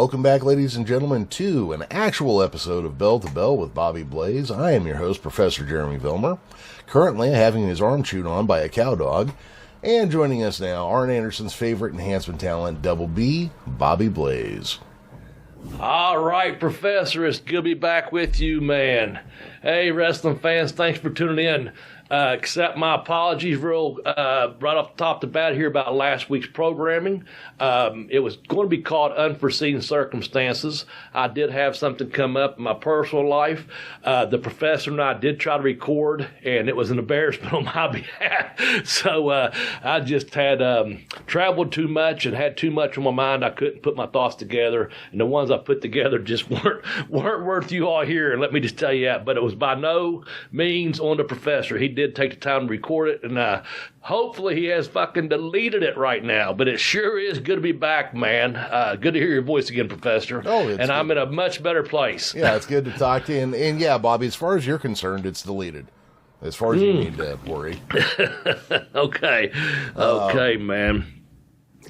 Welcome back, ladies and gentlemen, to an actual episode of Bell to Bell with Bobby Blaze. I am your host, Professor Jeremy Vilmur, currently having his arm chewed on by a cow dog. And joining us now, Arn Anderson's favorite enhancement talent, Double B, Bobby Blaze. All right, Professor, it's good to be back with you, man. Hey, wrestling fans, thanks for tuning in. Accept my apologies right off the top of the bat here about last week's programming. It was going to be called Unforeseen Circumstances. I did have something come up in my personal life. The professor and I did try to record, and it was an embarrassment on my behalf. So I just had traveled too much and had too much on my mind. I couldn't put my thoughts together, and the ones I put together just weren't worth you all hearing. Let me just tell you that. But it was by no means on the professor. He did take the time to record it, and hopefully he has fucking deleted it right now. But it sure is good to be back, man. Good to hear your voice again, Professor. Oh, it's and good. I'm in a much better place. Yeah, it's good to talk to you. And yeah, Bobby, as far as you're concerned, it's deleted. As far as you need to worry. Okay, man.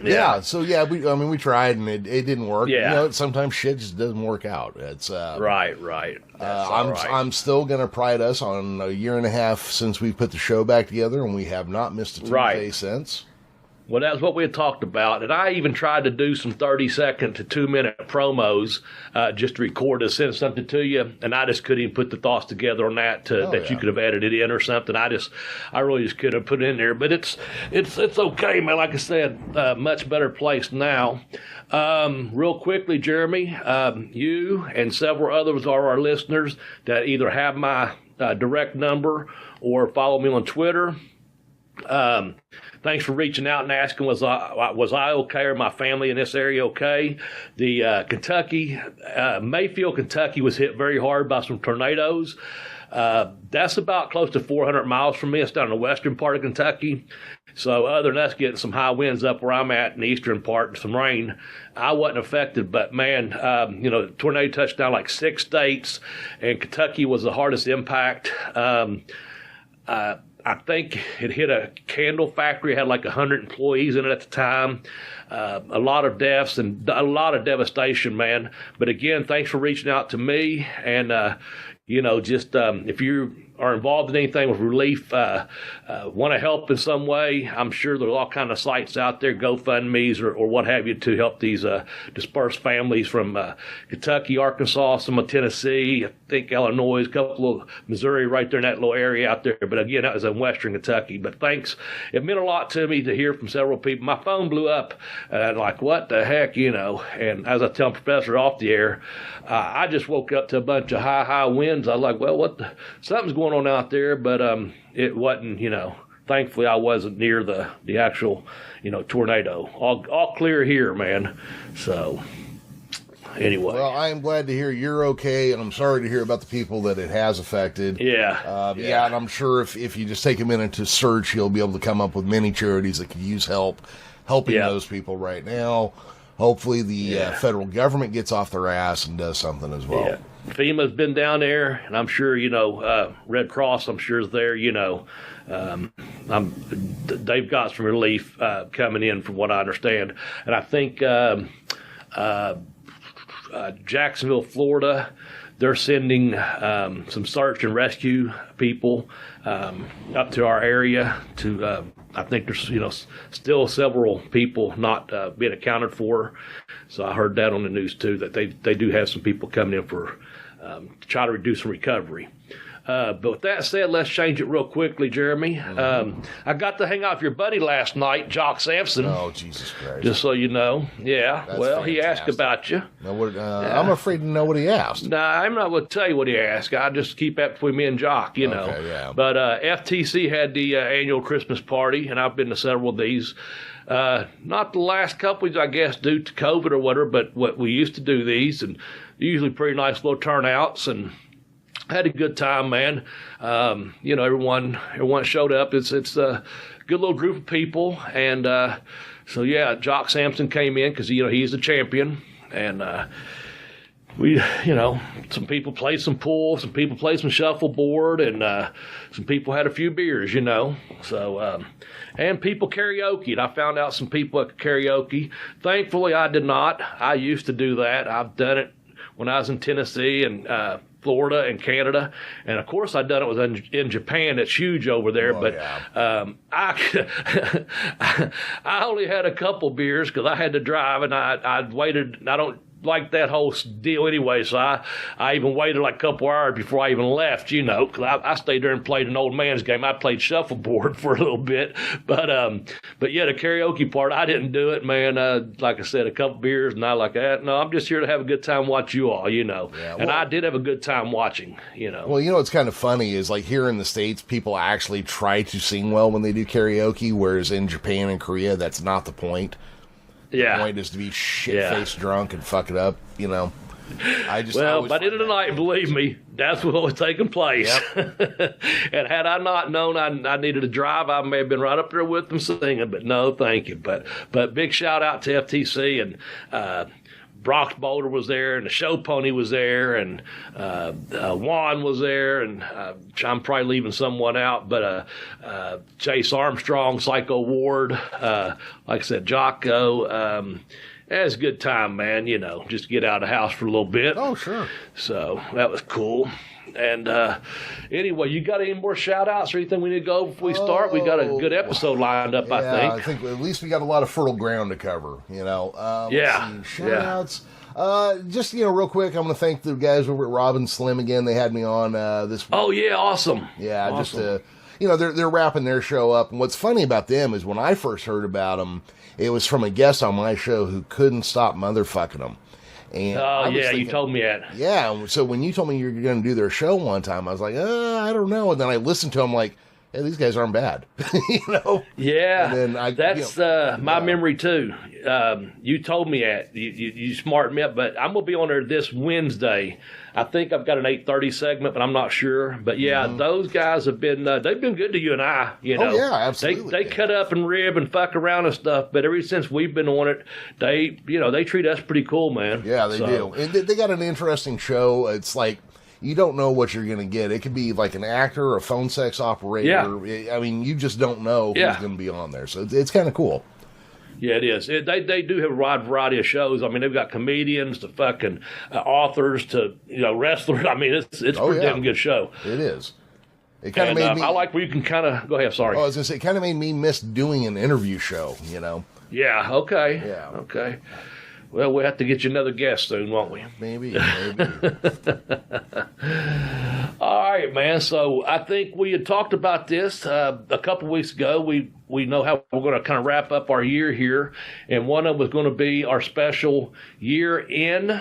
Yeah. So yeah, we tried and it didn't work. Yeah. You know, sometimes shit just doesn't work out. It's Right. I'm still gonna pride us on a year and a half since we put the show back together, and we have not missed a Tuesday since. Well, that's what we had talked about. And I even tried to do some 30-second to 2-minute promos just to record to send something to you. And I just couldn't even put the thoughts together on that you could have edited in or something. I really just couldn't put it in there. But it's okay, man. Like I said, much better place now. Real quickly, Jeremy, you and several others are our listeners that either have my direct number or follow me on Twitter. Thanks for reaching out and asking, was I okay, or my family in this area okay? The Kentucky, Mayfield, Kentucky was hit very hard by some tornadoes. That's about close to 400 miles from me. It's down in the western part of Kentucky. So other than us getting some high winds up where I'm at in the eastern part and some rain, I wasn't affected. But man, the tornado touched down like 6 states, and Kentucky was the hardest impact. I think it hit a candle factory. It had like 100 employees in it at the time. A lot of deaths and a lot of devastation, man. But again, thanks for reaching out to me. And, if you are involved in anything with relief, want to help in some way, I'm sure there's all kind of sites out there, GoFundMe's or what have you, to help these dispersed families from Kentucky, Arkansas, some of Tennessee, I think Illinois, a couple of Missouri, right there in that little area out there. But again, that was in western Kentucky. But thanks. It meant a lot to me to hear from several people. My phone blew up, like, what the heck, And as I tell Professor off the air, I just woke up to a bunch of high winds. I was like, well, something's going on out there, but it wasn't, thankfully I wasn't near the actual, tornado. All clear here, man. So anyway. Well, I am glad to hear you're okay, and I'm sorry to hear about the people that it has affected. Yeah. And I'm sure if you just take a minute to search, you'll be able to come up with many charities that could use helping those people right now. Hopefully the federal government gets off their ass and does something as well. Yeah. FEMA's been down there, and I'm sure, Red Cross, I'm sure, is there, they've got some relief coming in from what I understand. And I think Jacksonville, Florida, they're sending some search and rescue people up to our area to, I think there's, still several people not being accounted for. So I heard that on the news too, that they do have some people coming in for to try to reduce some recovery. But with that said, let's change it real quickly, Jeremy. Mm-hmm. I got to hang out with your buddy last night, Jock Sampson. Oh, Jesus Christ. Just so you know. Yeah. That's He asked about you. I'm afraid to know what he asked. Nah, I'm not going to tell you what he asked. I just keep that between me and Jock, know. Okay, yeah. But FTC had the annual Christmas party, and I've been to several of these. Not the last couple, I guess, due to COVID or whatever, but what we used to do these, and usually pretty nice little turnouts, and had a good time, man. Everyone showed up. It's a good little group of people, and Jock Sampson came in because he's the champion, and some people played some pool, some people played some shuffleboard, and some people had a few beers, So, and people karaoke'd. I found out some people at karaoke. Thankfully, I did not. I used to do that. I've done it when I was in Tennessee and Florida and Canada, and of course I done it in Japan. It's huge over there, I only had a couple beers because I had to drive, and I waited. I don't like that whole deal anyway, so I even waited like a couple hours before I even left, because I stayed there and played an old man's game. I played shuffleboard for a little bit, but yeah, the karaoke part, I didn't do it, man. Like I said, a couple beers, and I like that. No, I'm just here to have a good time, watch you all, Yeah, and I did have a good time watching, Well, what's kind of funny is, like, here in the States, people actually try to sing well when they do karaoke, whereas in Japan and Korea, that's not the point. Yeah. The point is to be shit-faced drunk and fuck it up, by the end of the night, believe me, that's what was taking place. Yep. And had I not known I needed to drive, I may have been right up there with them singing, but no, thank you. But big shout out to FTC, and Brock Boulder was there, and the Show Pony was there, and Juan was there, and I'm probably leaving someone out, but Chase Armstrong, Psycho Ward, like I said, Jocko. It was a good time, man, just get out of the house for a little bit. Oh, sure. So that was cool. And anyway, you got any more shout-outs or anything we need to go before we start? We got a good episode lined up, I think. I think at least we got a lot of fertile ground to cover, Yeah. Shout-outs. Just, real quick, I'm going to thank the guys over at Robin Slim again. They had me on this week. Oh, yeah, awesome. Yeah, awesome. Just, they're wrapping their show up. And what's funny about them is when I first heard about them, it was from a guest on my show who couldn't stop motherfucking them. And you told me that. Yeah, so when you told me you were going to do their show one time, I was like, I don't know. And then I listened to them like, hey, these guys aren't bad. Yeah, and then that's my memory too. You told me that. You smartened me up, but I'm going to be on there this Wednesday. I think I've got an 8:30 segment, but I'm not sure. But yeah, those guys have been they've been good to you and I. Oh yeah, absolutely. They cut up and rib and fuck around and stuff. But ever since we've been on it, they treat us pretty cool, man. Yeah, they do. And they got an interesting show. It's like, you don't know what you're going to get. It could be like an actor or a phone sex operator. Yeah. I mean, you just don't know who's going to be on there. So it's kind of cool. Yeah, it is. They do have a wide variety of shows. I mean, they've got comedians to fucking authors to, wrestlers. I mean, it's a pretty damn good show. It is. It kind of made me... I like where you can kind of... Go ahead, sorry. I was going to say, it kind of made me miss doing an interview show, Yeah, okay. Yeah. Okay. Well, we'll have to get you another guest soon, won't we? Maybe. All right, man. So I think we had talked about this a couple weeks ago. We know how we're going to kind of wrap up our year here, and one of them was going to be our special year-in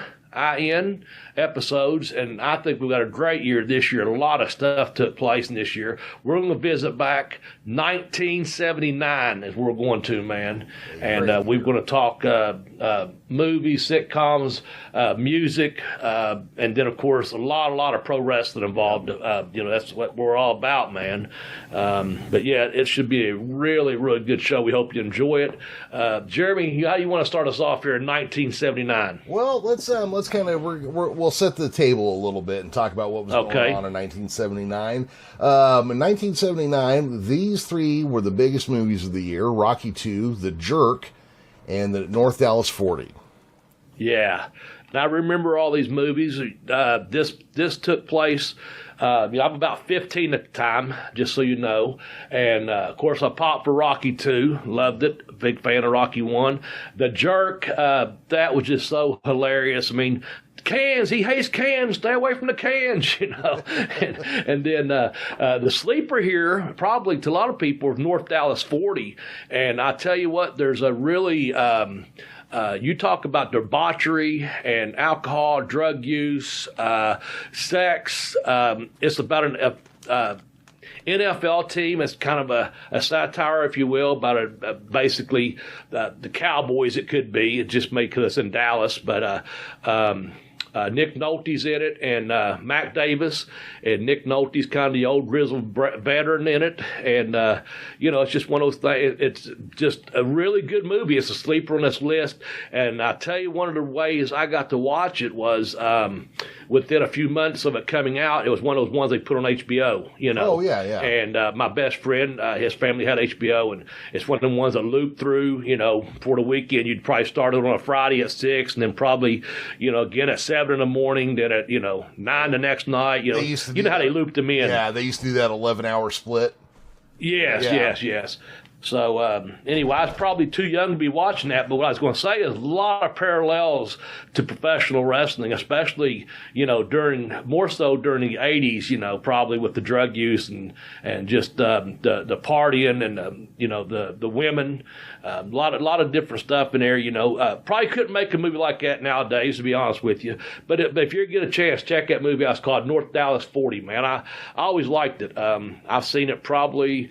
episodes, and I think we've got a great year this year. A lot of stuff took place in this year. We're going to visit back 1979 as we're going to, man. And we're going to talk movies, sitcoms, music, and then, of course, a lot of pro wrestling involved. That's what we're all about, man. But, yeah, it should be a really, really good show. We hope you enjoy it. Jeremy, how do you want to start us off here in 1979? Well, let's kind of we'll set the table a little bit and talk about what was going on in 1979. In 1979, these three were the biggest movies of the year: Rocky II, The Jerk, and the North Dallas 40. Yeah, and I remember all these movies. This took place. I'm about 15 at the time, just so you know. And, of course, I popped for Rocky II. Loved it. Big fan of Rocky I. The Jerk, that was just so hilarious. I mean, cans. He hates cans. Stay away from the cans, And then the sleeper here, probably to a lot of people, is North Dallas 40. And I tell you what, there's a really... you talk about debauchery and alcohol, drug use, sex. It's about an NFL team. It's kind of a satire, if you will, about basically the Cowboys. It could be. It just may because it's in Dallas, but Nick Nolte's in it, and Mac Davis, and Nick Nolte's kind of the old grizzled veteran in it, and it's just one of those things. It's just a really good movie. It's a sleeper on this list, and I tell you, one of the ways I got to watch it was within a few months of it coming out. It was one of those ones they put on HBO. Oh yeah. And my best friend, his family had HBO, and it's one of the ones that looped through. For the weekend, you'd probably start it on a Friday at 6, and then probably again at 7 in the morning, then at 9 the next night. How they looped them in. Yeah, they used to do that 11-hour split. Yes. So anyway, I was probably too young to be watching that, but what I was going to say is a lot of parallels to professional wrestling, especially more so during the 80s. Probably with the drug use and just the partying and the women, a lot of different stuff in there. Probably couldn't make a movie like that nowadays, to be honest with you. But if you get a chance, check that movie out. It's called North Dallas 40. Man, I always liked it. I've seen it probably,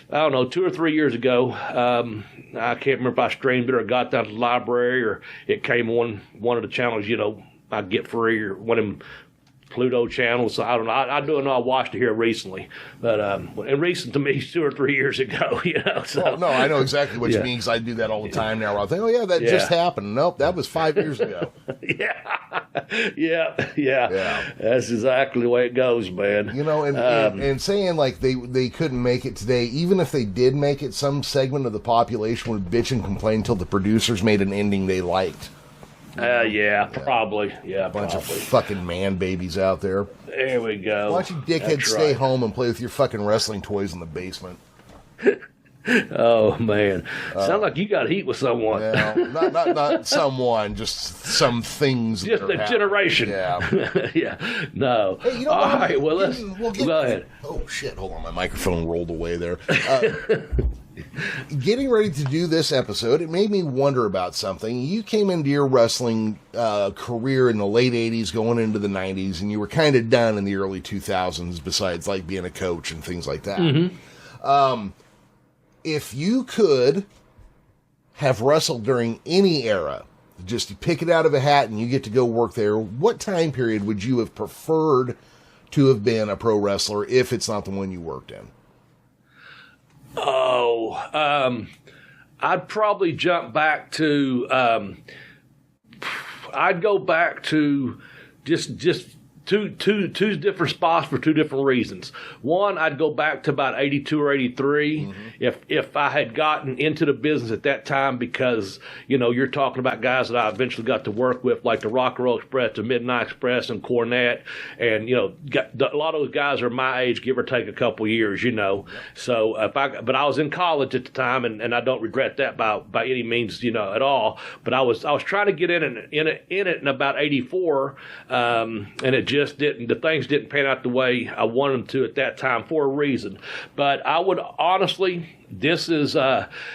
I don't know, 2 or 3 years ago. I can't remember if I streamed it or got down to the library or it came on one of the channels, I get free or one of them Pluto channels. So I don't know. I don't know. I watched it here recently, but and recent to me 2 or 3 years ago. So well, no, I know exactly what you mean because I do that all the time now. Where I think, oh yeah, that just happened. Nope, that was 5 years ago. Yeah. That's exactly the way it goes, man. And saying like they couldn't make it today, even if they did make it, some segment of the population would bitch and complain until the producers made an ending they liked. Probably. Yeah, bunch of fucking man babies out there. There we go. Why don't you dickheads stay home and play with your fucking wrestling toys in the basement? Oh man, sounds like you got heat with someone. Yeah, not someone, just some things. Just a generation. Yeah, yeah. No. Hey, all right. Well, go ahead. Oh shit! Hold on, my microphone rolled away there. Getting ready to do this episode, it made me wonder about something. You came into your wrestling career in the late 80s, going into the 90s, and you were kind of done in the early 2000s, besides like being a coach and things like that. Mm-hmm. If you could have wrestled during any era, just you pick it out of a hat and you get to go work there, what time period would you have preferred to have been a pro wrestler if it's not the one you worked in? I'd probably jump back to, I'd go back to just two different spots for two different reasons. One, I'd go back to about 82 or 83 if I had gotten into the business at that time, because you're talking about guys that I eventually got to work with, like the Rock and Roll Express, the Midnight Express, and Cornette, and a lot of those guys are my age, give or take a couple years. So but I was in college at the time, and I don't regret that by any means at all. But I was trying to get in it in about 84, and it just didn't. The things didn't pan out the way I wanted them to at that time for a reason. But I would honestly, this is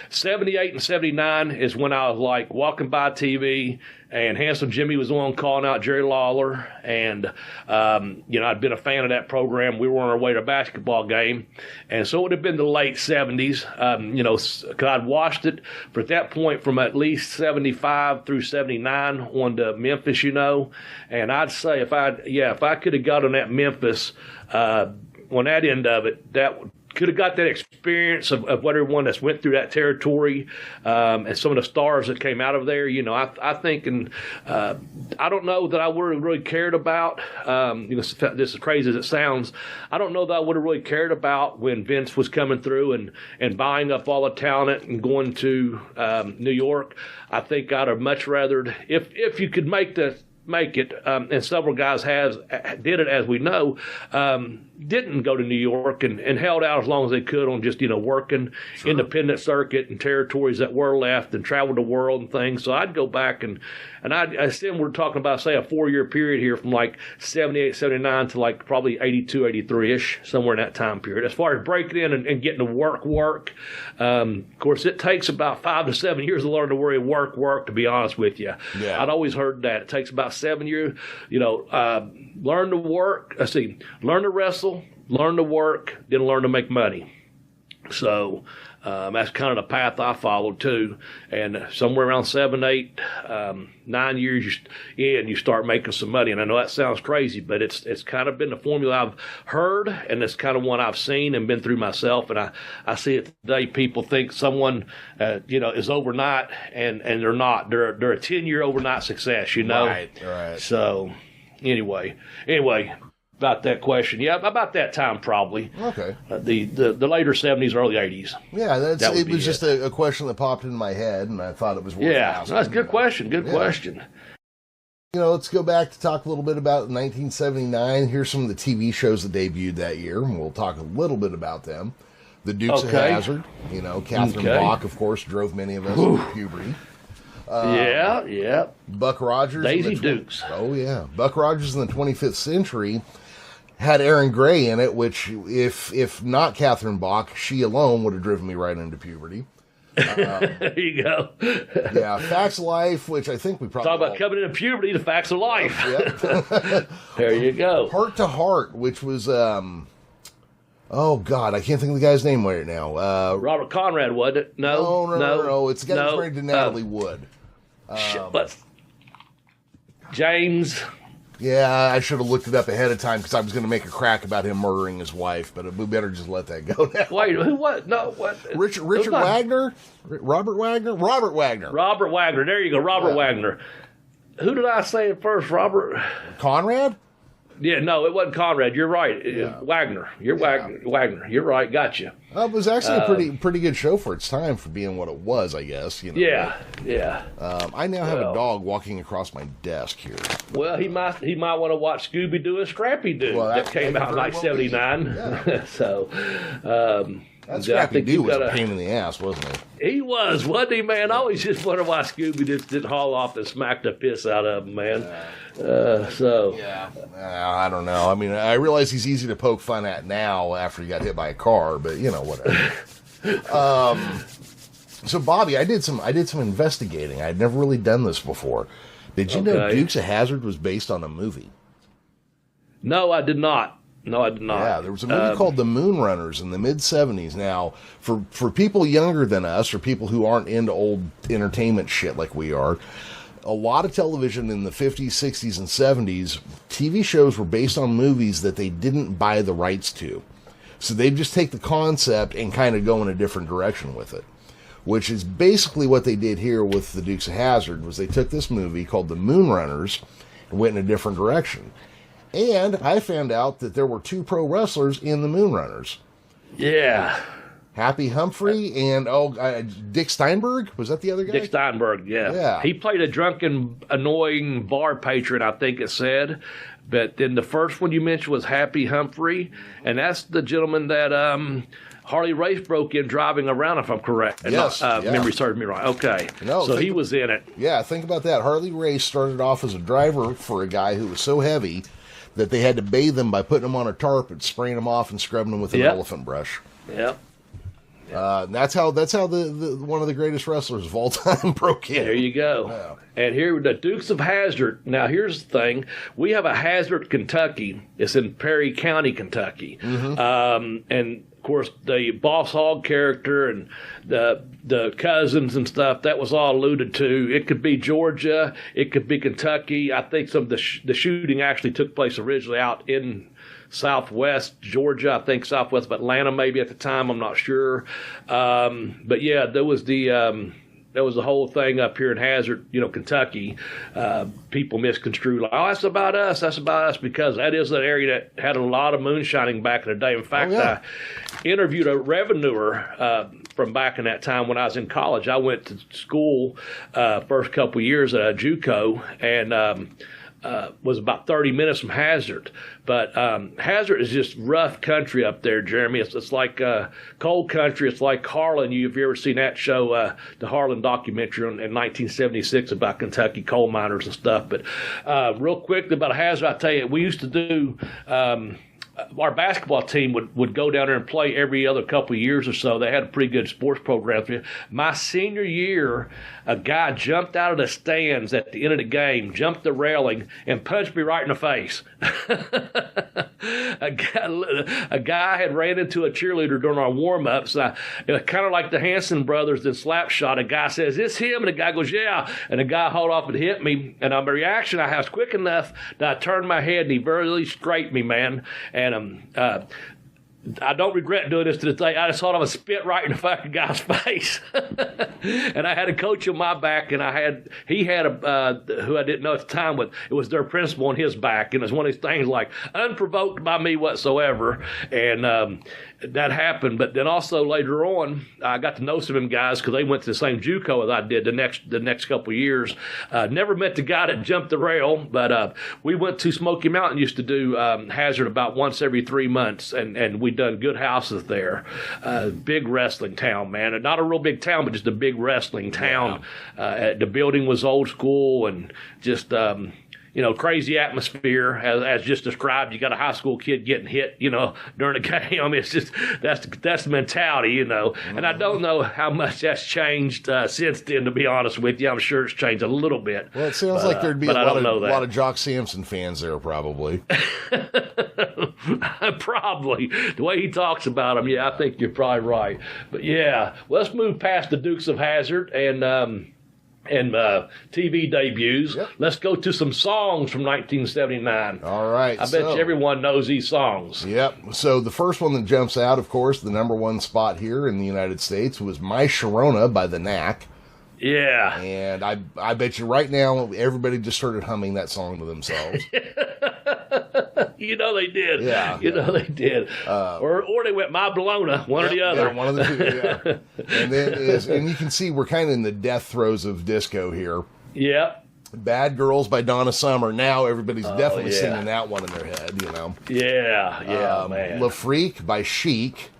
78 and 79 is when I was like walking by TV and Handsome Jimmy was on calling out Jerry Lawler, and I'd been a fan of that program. We were on our way to a basketball game, and so it would have been the late 70s. Because I'd watched it for at that point from at least 75 through 79 on to Memphis, and I'd say if I could have got on that Memphis on that end of it, that could have got that experience of what everyone that's went through that territory, and some of the stars that came out of there. I think, and I don't know that I would have really cared about, this is crazy as it sounds, I don't know that I would have really cared about when Vince was coming through and buying up all the talent and going to New York. I think I'd have much rather, if you could make it, and several guys did it, as we know, didn't go to New York and held out as long as they could on just working independent circuit and territories that were left and traveled the world and things. So I'd go back and I assume we're talking about, say, a 4-year period here from like 78, 79 to like probably 82, 83-ish, somewhere in that time period. As far as breaking in and getting to work, of course, it takes about 5 to 7 years to learn to work, to be honest with you. Yeah. I'd always heard that. It takes about 7 years, learn to work, learn to wrestle, learn to work, then learn to make money. So that's kind of the path I followed too. And somewhere around 7, 8, 9 years you start making some money. And I know that sounds crazy, but it's kind of been the formula I've heard, and it's kind of one I've seen and been through myself. And I see it today. People think someone is overnight, and they're not. They're a 10-year overnight success. Right. So anyway. About that question, yeah, about that time probably. Okay. The later 70s, early 80s. Yeah, it was just a question that popped into my head, and I thought it was worth asking. That's a good question. Good question. Let's go back to talk a little bit about 1979. Here's some of the TV shows that debuted that year, and we'll talk a little bit about them. The Dukes of Hazzard. Catherine Bach, of course, drove many of us into puberty. Yeah. Buck Rogers. Daisy Dukes. Oh, yeah. Buck Rogers in the 25th Century had Aaron Gray in it, which, if not Catherine Bach, she alone would have driven me right into puberty. There you go. Yeah, Facts of Life, which I think we probably talk about coming into puberty, the Facts of Life. Yep. There you go. Heart to Heart, which was oh God, I can't think of the guy's name right now. Robert Conrad, wasn't it? No. It's the guy that's married to Natalie Wood. James. Yeah, I should have looked it up ahead of time because I was going to make a crack about him murdering his wife, but we better just let that go now. Wait, who? What? No, what? Richard Wagner? Robert Wagner? Robert Wagner. Robert Wagner. There you go, Robert Wagner. Who did I say at first? Robert Conrad? Yeah, no, it wasn't Conrad. You're right. Wagner. Wagner. You're right. Gotcha. It was actually a pretty good show for its time for being what it was, I guess. Yeah. I now have a dog walking across my desk here. Well, he might want to watch Scooby Doo and Scrappy Doo. Well, that came out in like 79. Yeah. So. That Scrappy Doo was a pain in the ass, wasn't he? He wasn't he, man? I always just wonder why Scooby didn't haul off and smack the piss out of him, man. I don't know. I mean, I realize he's easy to poke fun at now after he got hit by a car, but whatever. So Bobby, I did some investigating. I'd never really done this before. Did you know Dukes of Hazzard was based on a movie? No, I did not. Yeah, there was a movie called The Moonrunners in the mid-'70s. Now, for people younger than us, or people who aren't into old entertainment shit like we are, a lot of television in the 50s, 60s, and 70s, TV shows were based on movies that they didn't buy the rights to. So they'd just take the concept and kind of go in a different direction with it, which is basically what they did here with the Dukes of Hazzard, was they took this movie called The Moonrunners and went in a different direction. And I found out that there were 2 pro wrestlers in the Moonrunners. Yeah. Happy Humphrey and, Dick Steinberg? Was that the other guy? Dick Steinberg, yeah. He played a drunken, annoying bar patron, I think it said. But then the first one you mentioned was Happy Humphrey. And that's the gentleman that Harley Race broke in driving around, if I'm correct. Yes. Memory serves me right. Okay. So he was in it. Yeah, think about that. Harley Race started off as a driver for a guy who was so heavy that they had to bathe him by putting him on a tarp and spraying him off and scrubbing him with an elephant brush. Yep. That's how the one of the greatest wrestlers of all time broke in. There you go. Yeah. And here, the Dukes of Hazzard. Now, here's the thing. We have a Hazzard, Kentucky. It's in Perry County, Kentucky. Mm-hmm. And, of course, the Boss Hogg character and the cousins and stuff, that was all alluded to. It could be Georgia. It could be Kentucky. I think some of the shooting actually took place originally out in Southwest Georgia, I think southwest of Atlanta maybe at the time, I'm not sure. But yeah, there was the whole thing up here in Hazzard, Kentucky. People misconstrued like, oh, that's about us, because that is an area that had a lot of moonshining back in the day. In fact, I interviewed a revenuer from back in that time when I was in college. I went to school first couple of years at JUCO, and was about 30 minutes from Hazzard. But Hazzard is just rough country up there, Jeremy. It's like cold country. It's like Harlan. Have you ever seen that show, the Harlan documentary in 1976 about Kentucky coal miners and stuff? But real quickly about Hazzard, I tell you, we used to do our basketball team would go down there and play every other couple of years or so. They had a pretty good sports program. My senior year, a guy jumped out of the stands at the end of the game, jumped the railing, and punched me right in the face. A guy had ran into a cheerleader during our warm-ups. It was kind of like the Hanson brothers in Slapshot. A guy says, "It's him," and the guy goes, "Yeah." And the guy hauled off and hit me. And on my reaction, I was quick enough that I turned my head, and he really scraped me, man. And I don't regret doing this to this day. I just thought I would spit right in the fucking guy's face. And I had a coach on my back, and he had who I didn't know at the time, but it was their principal on his back. And it was one of these things like unprovoked by me whatsoever. And that happened. But then also later on, I got to know some of them guys because they went to the same JUCO as I did the next couple of years. Never met the guy that jumped the rail, but we went to Smoky Mountain, used to do Hazard about once every 3 months, and we done good houses there. Big wrestling town, man. Not a real big town, but just a big wrestling town. Yeah. The building was old school and just crazy atmosphere as just described. You got a high school kid getting hit, during the game. I mean, it's just that's the mentality, And I don't know how much that's changed since then. To be honest with you, I'm sure it's changed a little bit. Well, it sounds like there'd be a lot of Jock Sampson fans there, probably. Probably the way he talks about him. Yeah, I think you're probably right. But yeah, let's move past the Dukes of Hazzard and TV debuts. Yep. Let's go to some songs from 1979. All right. I bet you everyone knows these songs. Yep. So the first one that jumps out, of course, the number one spot here in the United States was My Sharona by the Knack. Yeah. And I bet you right now everybody just started humming that song to themselves. They did. Yeah. They did. Or they went My Bologna, one or the other. Yeah, one of the two, yeah. And you can see we're kind of in the death throes of disco here. Yeah. Bad Girls by Donna Summer. Now everybody's definitely singing that one in their head, Yeah, man. La Freak by Chic.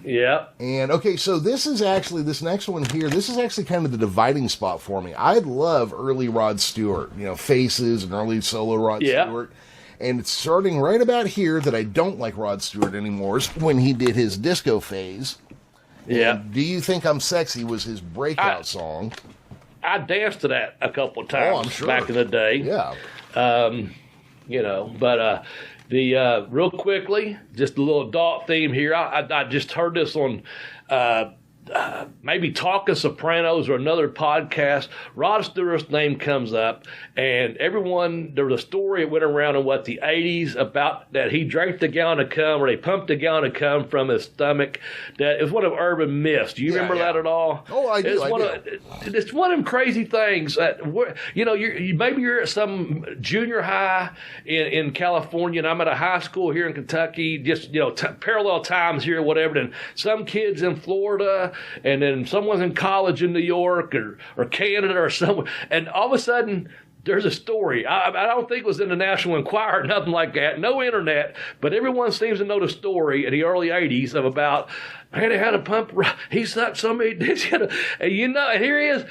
Yeah. And okay, so this next one here, this is actually kind of the dividing spot for me. I love early Rod Stewart, Faces and early solo Rod Stewart. And it's starting right about here that I don't like Rod Stewart anymore, is when he did his disco phase. Yeah. And Do You Think I'm Sexy was his breakout song. I danced to that a couple of times I'm sure. back in the day. Yeah. But real quickly, just a little adult theme here. I just heard this on maybe Talking Sopranos or another podcast. Rod Stewart's name comes up, and there was a story that went around in the 80s about that he drank the gallon of cum, or they pumped a gallon of cum from his stomach. That it was one of urban myths. Do you remember that at all? Oh, I do. It's one of them crazy things. Maybe you're at some junior high in California, and I'm at a high school here in Kentucky. Just parallel times here, or whatever. And some kids in Florida, and then someone's in college in New York or Canada or somewhere, and all of a sudden there's a story. I don't think it was in the National Enquirer or nothing like that. No internet, but everyone seems to know the story in the early 80s about, man, they had a pump. He sucked somebody. And here he is.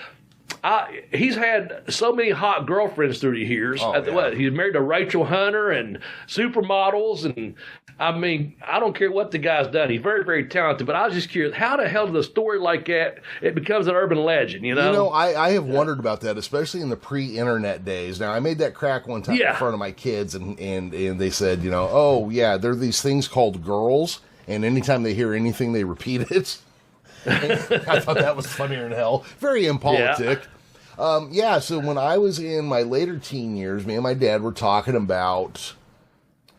He's had so many hot girlfriends through the years. He's married to Rachel Hunter and supermodels, and I mean, I don't care what the guy's done. He's very, very talented, but I was just curious, how the hell did a story like that, it becomes an urban legend, I have wondered about that, especially in the pre-internet days. Now, I made that crack one time in front of my kids, and they said, there are these things called girls, and anytime they hear anything, they repeat it. I thought that was funnier than hell. Very impolitic. So when I was in my later teen years, me and my dad were talking about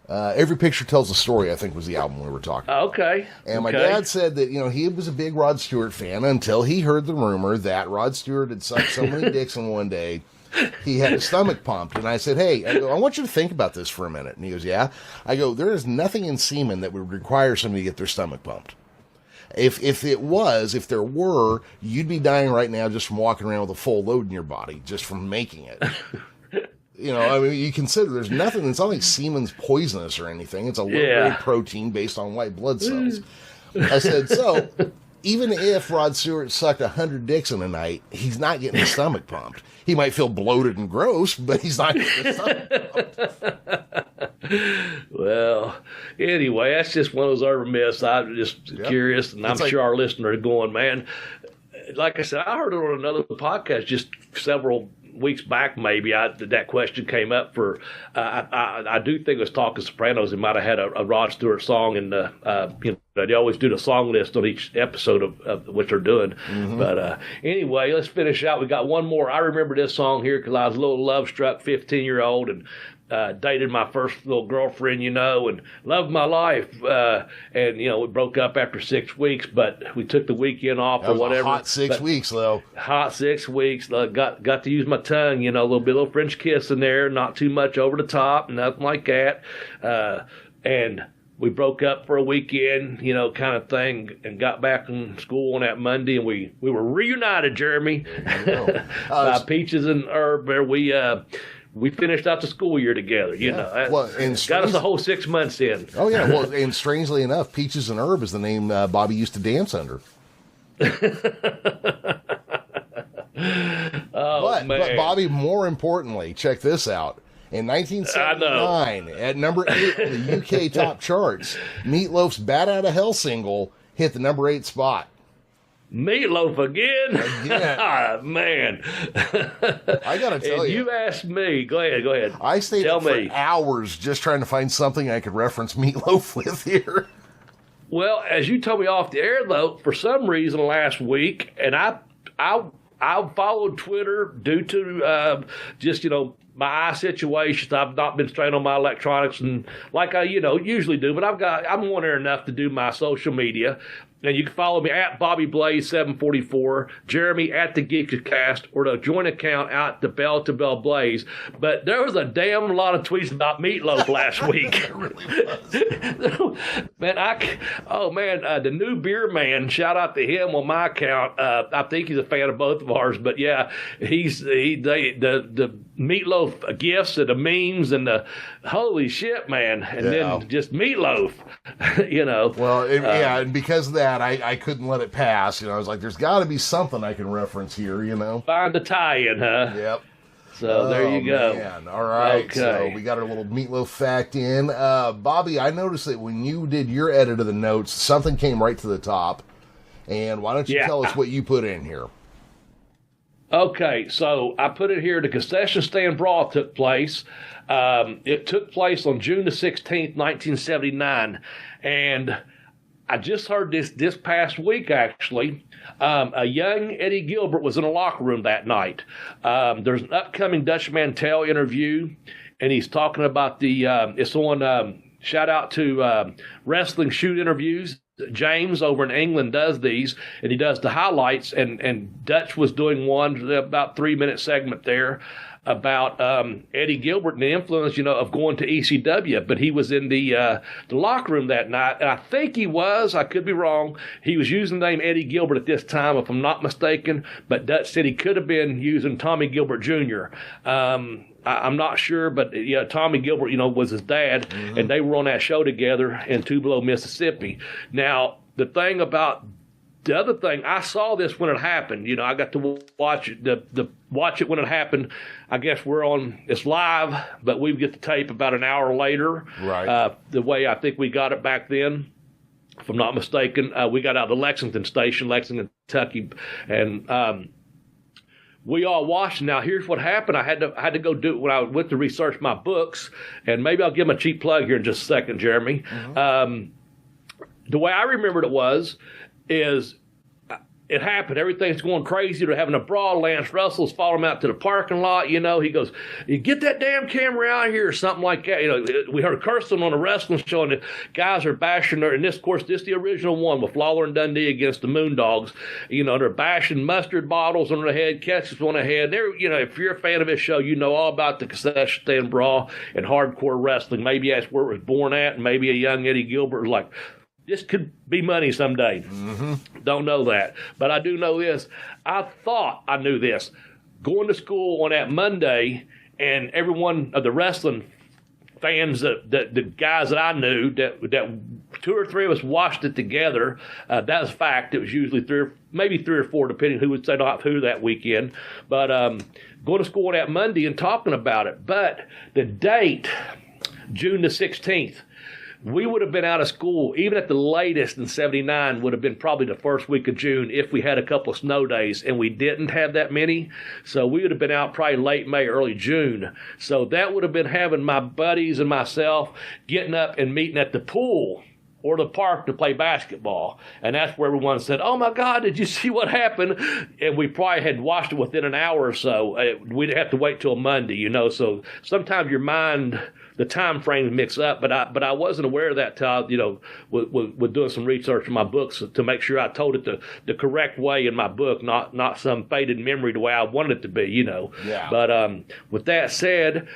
Every Picture Tells a Story, I think was the album we were talking about. Okay. And my dad said that, he was a big Rod Stewart fan until he heard the rumor that Rod Stewart had sucked so many dicks in one day, he had his stomach pumped. And I said, hey, I want you to think about this for a minute. And he goes, yeah. I go, there is nothing in semen that would require somebody to get their stomach pumped. If there were, you'd be dying right now just from walking around with a full load in your body, just from making it. You consider there's nothing, it's not like semen's poisonous or anything. It's a low-grade protein based on white blood cells. I said, so, even if Rod Stewart sucked 100 dicks in a night, he's not getting his stomach pumped. He might feel bloated and gross, but he's not getting his stomach pumped. Well, anyway, that's just one of those urban myths. I'm just curious, and I'm sure our listeners are going, man. Like I said, I heard it on another podcast just several weeks back, maybe that question came up for. I do think it was Talking Sopranos. They might have had a Rod Stewart song, and they always do the song list on each episode of what they're doing. Mm-hmm. But anyway, let's finish out. We got one more. I remember this song here because I was a little love struck 15-year-old and dated my first little girlfriend, and loved my life. And, we broke up after 6 weeks, but we took the weekend off or whatever. Hot 6 weeks, though. Hot 6 weeks. Got to use my tongue, a little French kiss in there, not too much over the top, nothing like that. And we broke up for a weekend, kind of thing, and got back in school on that Monday, and we were reunited, Jeremy. Peaches and Herb, we finished out the school year together, Well, and got us a whole 6 months in. Oh, yeah. Well, and strangely enough, Peaches and Herb is the name Bobby used to dance under. But Bobby, more importantly, check this out. In 1979, at number 8 in the UK top charts, Meatloaf's Bat Out of Hell single hit the number 8 spot. Meatloaf again? Man. I got to tell you. You asked me. Go ahead. I stayed up for hours just trying to find something I could reference Meatloaf with here. Well, as you told me off the air, though, for some reason last week, and I followed Twitter due to just, my eye situations. I've not been straight on my electronics and like I, usually do, but I'm on there enough to do my social media. And you can follow me at Bobby Blaze 744, Jeremy at the Geekcast, or the joint account out the Bell to Bell Blaze. But there was a damn lot of tweets about Meatloaf last week. It really was. Man, the new beer man. Shout out to him on my account. I think he's a fan of both of ours. But yeah, the Meatloaf gifts and the memes and the holy shit, man, and then just Meatloaf. Well, and because of that. I couldn't let it pass. I was like, there's got to be something I can reference here, Find the tie-in, huh? Yep. So there you go. Man. All right. Okay. So we got our little Meatloaf fact in. Bobby, I noticed that when you did your edit of the notes, something came right to the top. And why don't you tell us what you put in here? Okay, so I put it here. The concession stand brawl took place. It took place on June the 16th, 1979. And I just heard this past week, actually. A young Eddie Gilbert was in a locker room that night. There's an upcoming Dutch Mantel interview, and he's talking about it's on, shout out to Wrestling Shoot Interviews. James over in England does these, and he does the highlights, and Dutch was doing one, about 3-minute segment there, about Eddie Gilbert and the influence, of going to ECW. But he was in the locker room that night, and I think I could be wrong, he was using the name Eddie Gilbert at this time, if I'm not mistaken, but Dutch said he could have been using Tommy Gilbert Jr. I'm not sure, but Tommy Gilbert, was his dad, and they were on that show together in Tupelo, Mississippi. Now, the other thing, I saw this when it happened. I got to watch it when it happened. I guess it's live, but we get the tape about an hour later. Right. The way I think we got it back then, if I'm not mistaken, we got out of the Lexington station, Lexington, Kentucky, and we all watched. Now, here's what happened. I had to go do it when I went to research my books, and maybe I'll give them a cheap plug here in just a second, Jeremy. The way I remembered it it happened. Everything's going crazy. They're having a brawl. Lance Russell's following him out to the parking lot. He goes, "You get that damn camera out here," or something like that. We heard cursing on a wrestling show, and the guys are bashing her. And this, of course, this is the original one with Lawler and Dundee against the Moondogs. They're bashing mustard bottles on their head, ketchup on their head. If you're a fan of this show, you know all about the concession stand brawl and hardcore wrestling. Maybe that's where it was born at, and maybe a young Eddie Gilbert was like, this could be money someday. Don't know that. But I do know this. I thought I knew this. Going to school on that Monday, and every one of the wrestling fans, the guys that I knew, that 2 or 3 of us watched it together. That was a fact. It was usually 3 or 4, depending who would say not who that weekend. But going to school on that Monday and talking about it. But the date June the 16th. We would have been out of school, even at the latest in 79, would have been probably the first week of June if we had a couple of snow days, and we didn't have that many. So we would have been out probably late May, early June. So that would have been having my buddies and myself getting up and meeting at the pool or the park to play basketball. And that's where everyone said, "Oh my God, did you see what happened?" And we probably had watched it within an hour or so. We'd have to wait till Monday, you know. So sometimes your mind, the time frames mix up, but I wasn't aware of that till, you know, with doing some research in my books to make sure I told it the correct way in my book, not some faded memory the way I wanted it to be, you know. Yeah. But with that said,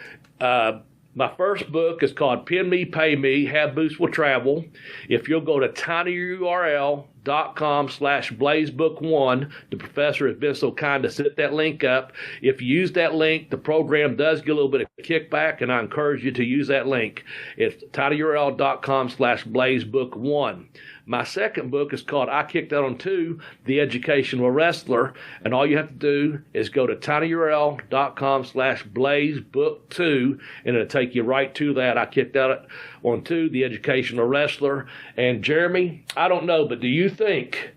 my first book is called Pin Me, Pay Me, Have Boots Will Travel. If you'll go to tinyurl.com/blazebook1, the professor has been so kind to set that link up. If you use that link, the program does get a little bit of kickback, and I encourage you to use that link. It's tinyurl.com/blazebook1. My second book is called I Kicked Out on Two, The Educational Wrestler. And all you have to do is go to tinyurl.com/blazebook2, and it'll take you right to that. I Kicked Out on Two, The Educational Wrestler. And Jeremy, I don't know, but do you think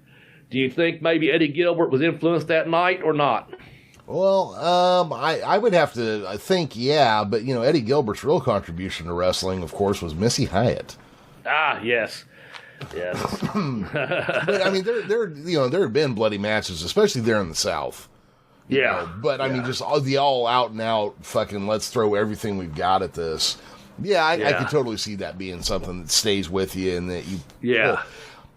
maybe Eddie Gilbert was influenced that night or not? Well, I would have to think, yeah, but, you know, Eddie Gilbert's real contribution to wrestling, of course, was Missy Hyatt. Ah, yes. Yes. But I mean, there have been bloody matches, especially there in the South. Yeah. Know? But I mean, just all out and out fucking let's throw everything we've got at this. Yeah, I could totally see that being something that stays with you and that you. Yeah. Well,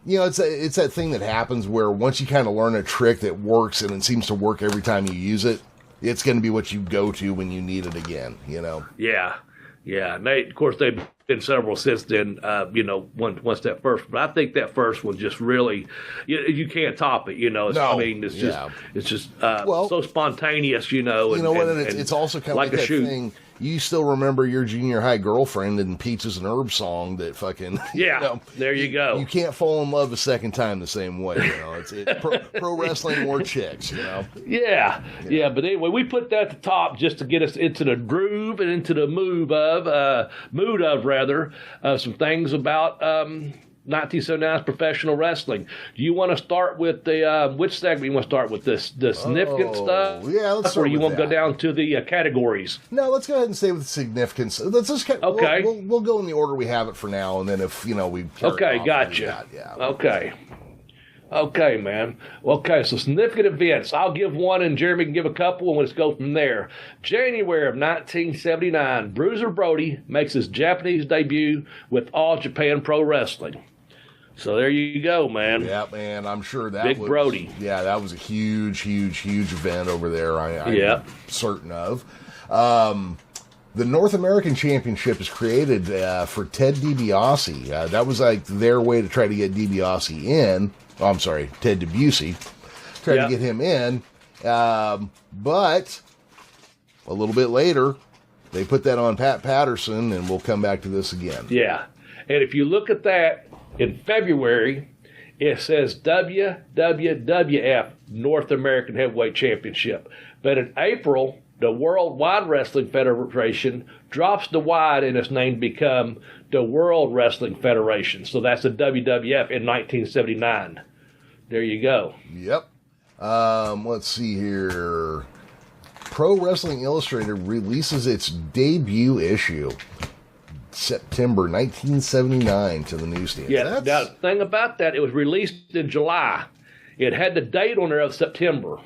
you know, it's that thing that happens where once you kind of learn a trick that works and it seems to work every time you use it, it's going to be what you go to when you need it again. You know. Yeah. Yeah, and of course, they've been several since then, you know, once that first. But I think that first one just really, you can't top it, you know. No, I mean, it's just so spontaneous, you know. You know what, and it's also kind of like that thing. You still remember your junior high girlfriend in Peaches and Herbs song that fucking... Yeah, you know, there you go. You can't fall in love a second time the same way, you know. It's pro wrestling or chicks, you know. Yeah, but anyway, we put that at the top just to get us into the groove and into the mood of some things about 1979's professional wrestling. Do you want to start with the which segment you want to start with? The significant stuff? Yeah, let's start or you with want to go down to the categories? No, let's go ahead and stay with significance. Let's just okay. We'll go in the order we have it for now, and then if we gotcha. Okay, man. Okay, so significant events. I'll give one, and Jeremy can give a couple, and let's go from there. January of 1979, Bruiser Brody makes his Japanese debut with All Japan Pro Wrestling. So there you go, man. Yeah, man. I'm sure that Big was... Brody. Yeah, that was a huge event over there, I'm certain of. The North American Championship is created for Ted DiBiase. That was like their way to try to get DiBiase in. Oh, I'm sorry, Ted DiBiase. Tried to get him in. But a little bit later, they put that on Pat Patterson, and we'll come back to this again. Yeah. And if you look at that, in February, it says WWF North American Heavyweight Championship. But in April, the World Wide Wrestling Federation drops the wide in its name to become the World Wrestling Federation. So that's the WWF in 1979. There you go. Yep. Let's see here. Pro Wrestling Illustrated releases its debut issue September 1979 to the newsstand. Yeah, now the thing about that, it was released in July. It had the date on there of September.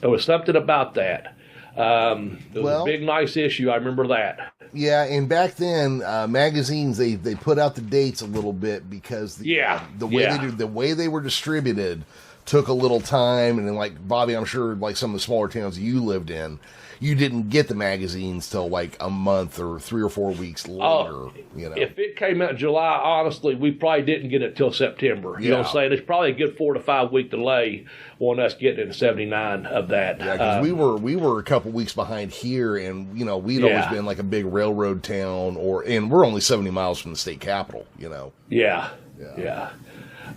There was something about that. It was a big, nice issue. I remember that. Yeah, and back then, magazines they put out the dates a little bit because the way they were distributed took a little time, and then like Bobby, I'm sure like some of the smaller towns you lived in, you didn't get the magazines till like a month or 3 or 4 weeks later. You know, if it came out in July, honestly, we probably didn't get it till September. You know what I'm saying? It's probably a good 4 to 5 week delay on us getting into 79 of that. Yeah, because we were a couple weeks behind here, and you know we'd always been like a big railroad town, and we're only 70 miles from the state capital. You know. Yeah.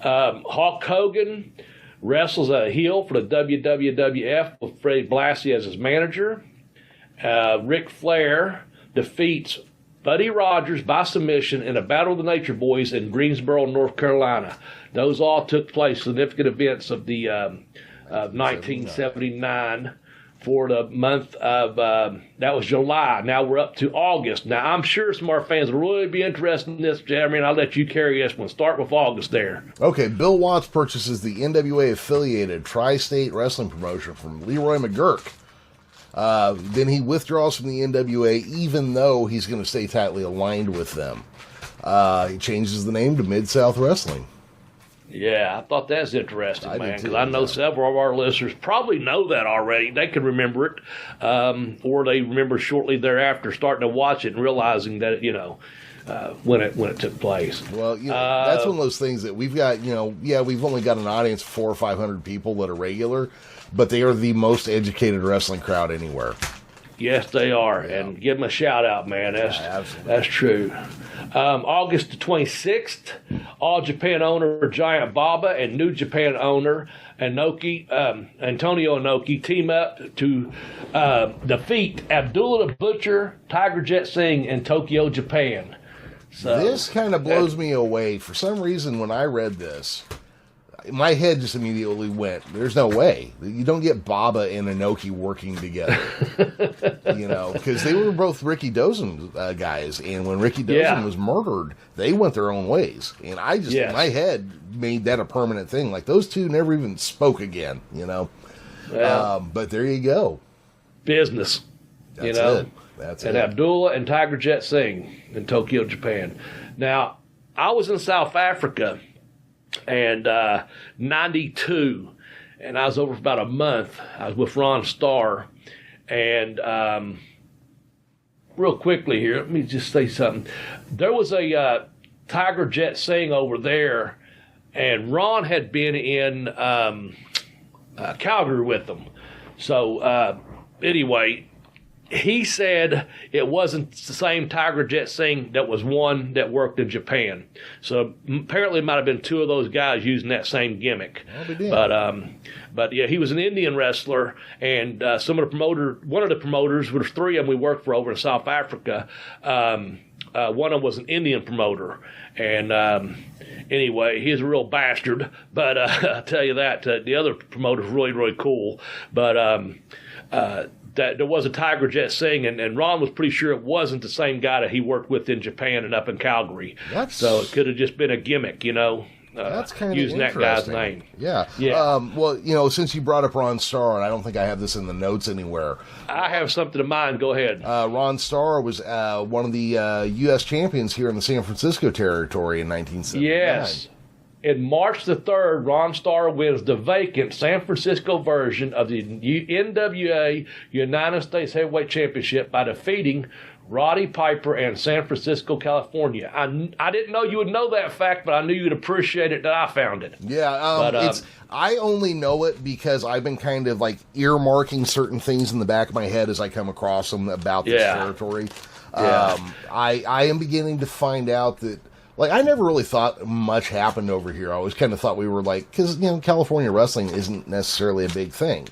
Hulk Hogan wrestles a heel for the WWF with Freddie Blassie as his manager. Ric Flair defeats Buddy Rogers by submission in a battle of the Nature Boys in Greensboro, North Carolina. Those all took place, significant events of the 1979 for the month of, that was July. Now we're up to August. Now I'm sure some of our fans will really be interested in this, Jeremy, and I'll let you carry this one. Start with August there. Okay, Bill Watts purchases the NWA-affiliated Tri-State Wrestling promotion from Leroy McGurk. Then he withdraws from the NWA, even though he's going to stay tightly aligned with them. He changes the name to Mid-South Wrestling. Yeah, I thought that's interesting, man, because I know yeah. several of our listeners probably know that already. They can remember it, or they remember shortly thereafter starting to watch it and realizing that, when it took place. Well, that's one of those things that we've got, we've only got an audience of 400 or 500 people that are regular, but they are the most educated wrestling crowd anywhere. Yes, they are, and give them a shout out, man. That's true. August the 26th, All Japan owner Giant Baba and New Japan owner Antonio Inoki team up to defeat Abdullah the Butcher, Tiger Jet Singh in Tokyo, Japan. So this kind of blows me away. For some reason, when I read this, my head just immediately went, there's no way. You don't get Baba and Inoki working together. Because they were both Ricky Dozen guys. And when Ricky Dozen was murdered, they went their own ways. And I just, in my head, made that a permanent thing. Like, those two never even spoke again, But there you go. Business. That's it. And Abdullah and Tiger Jet Singh in Tokyo, Japan. Now, I was in South Africa and 92, and I was over for about a month. I was with Ron Starr, and real quickly here, let me just say something. There was a Tiger Jet Singh over there, and Ron had been in Calgary with them. So anyway, he said it wasn't the same Tiger Jet Singh that was one that worked in Japan. So apparently it might have been two of those guys using that same gimmick. But yeah, he was an Indian wrestler, and one of the promoters, there was three of them we worked for over in South Africa. One of them was an Indian promoter. And anyway, he's a real bastard. But I'll tell you that, the other promoter's really, really cool. But that there was a Tiger Jet Singh, and Ron was pretty sure it wasn't the same guy that he worked with in Japan and up in Calgary. So it could have just been a gimmick, that's kind of using that guy's name. Yeah. Well, since you brought up Ron Starr, and I don't think I have this in the notes anywhere. I have something in mind. Go ahead. Ron Starr was one of the U.S. champions here in the San Francisco territory in 1979. Yes. In March the 3rd, Ron Starr wins the vacant San Francisco version of the NWA United States Heavyweight Championship by defeating Roddy Piper in San Francisco, California. I didn't know you would know that fact, but I knew you'd appreciate it that I found it. Yeah, I only know it because I've been kind of like earmarking certain things in the back of my head as I come across them about this territory. I am beginning to find out that, like, I never really thought much happened over here. I always kind of thought we were like, because, California wrestling isn't necessarily a big thing.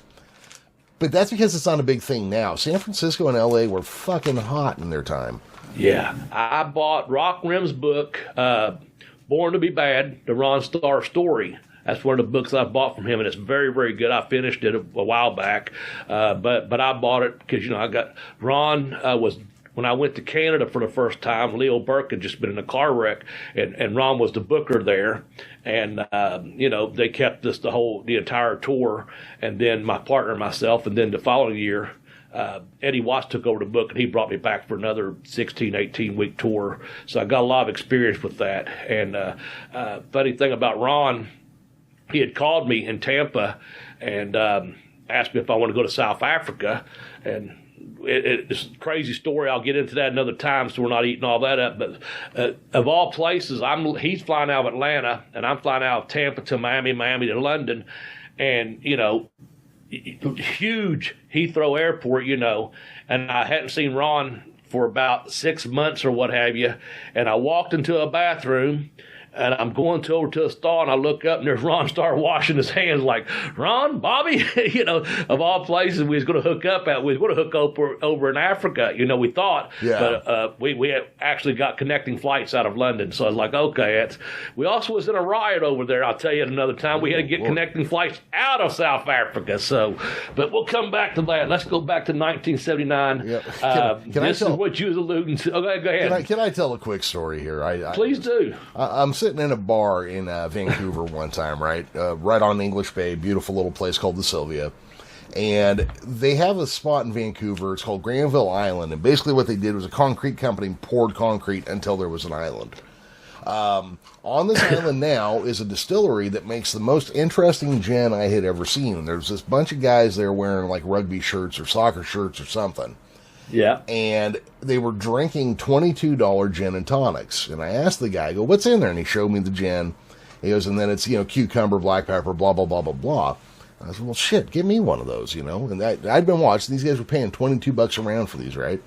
But that's because it's not a big thing now. San Francisco and L.A. were fucking hot in their time. Yeah. I bought Rock Rim's book, Born to Be Bad, the Ron Starr story. That's one of the books I bought from him, and it's very, very good. I finished it a while back, but I bought it because, I got Ron was. When I went to Canada for the first time, Leo Burke had just been in a car wreck, and Ron was the booker there. And, they kept us the entire tour. And then my partner and myself, and then the following year, Eddie Watts took over the book, and he brought me back for another 16, 18-week tour. So I got a lot of experience with that. And funny thing about Ron, he had called me in Tampa and asked me if I want to go to South Africa. And it's a crazy story. I'll get into that another time, so we're not eating all that up. But of all places, he's flying out of Atlanta, and I'm flying out of Tampa to Miami to London. And, huge Heathrow Airport, and I hadn't seen Ron for about 6 months or what have you. And I walked into a bathroom, And I'm going over to the stall, and I look up, and there's Ron Starr washing his hands. Like, Ron, Bobby, of all places, we was going to hook up at. We was going to hook up over in Africa. We thought, but we had actually got connecting flights out of London. So I was like, okay. We also was in a riot over there. I'll tell you at another time. We had to get connecting flights out of South Africa. So, but we'll come back to that. Let's go back to 1979. Yep. This is what you was alluding to. Okay, go ahead. Can I tell a quick story here? Please do. I'm sitting in a bar in Vancouver one time, right on English Bay, beautiful little place called the Sylvia. And they have a spot in Vancouver. It's called Granville Island. And basically what they did was a concrete company poured concrete until there was an island. On this island now is a distillery that makes the most interesting gin I had ever seen. And there's this bunch of guys there wearing like rugby shirts or soccer shirts or something. Yeah. And they were drinking $22 gin and tonics. And I asked the guy, I go, what's in there? And he showed me the gin. He goes, and then it's, cucumber, black pepper, blah, blah, blah, blah, blah. I said, well, shit, give me one of those, And I'd been watching. These guys were paying $22 a round for these, right?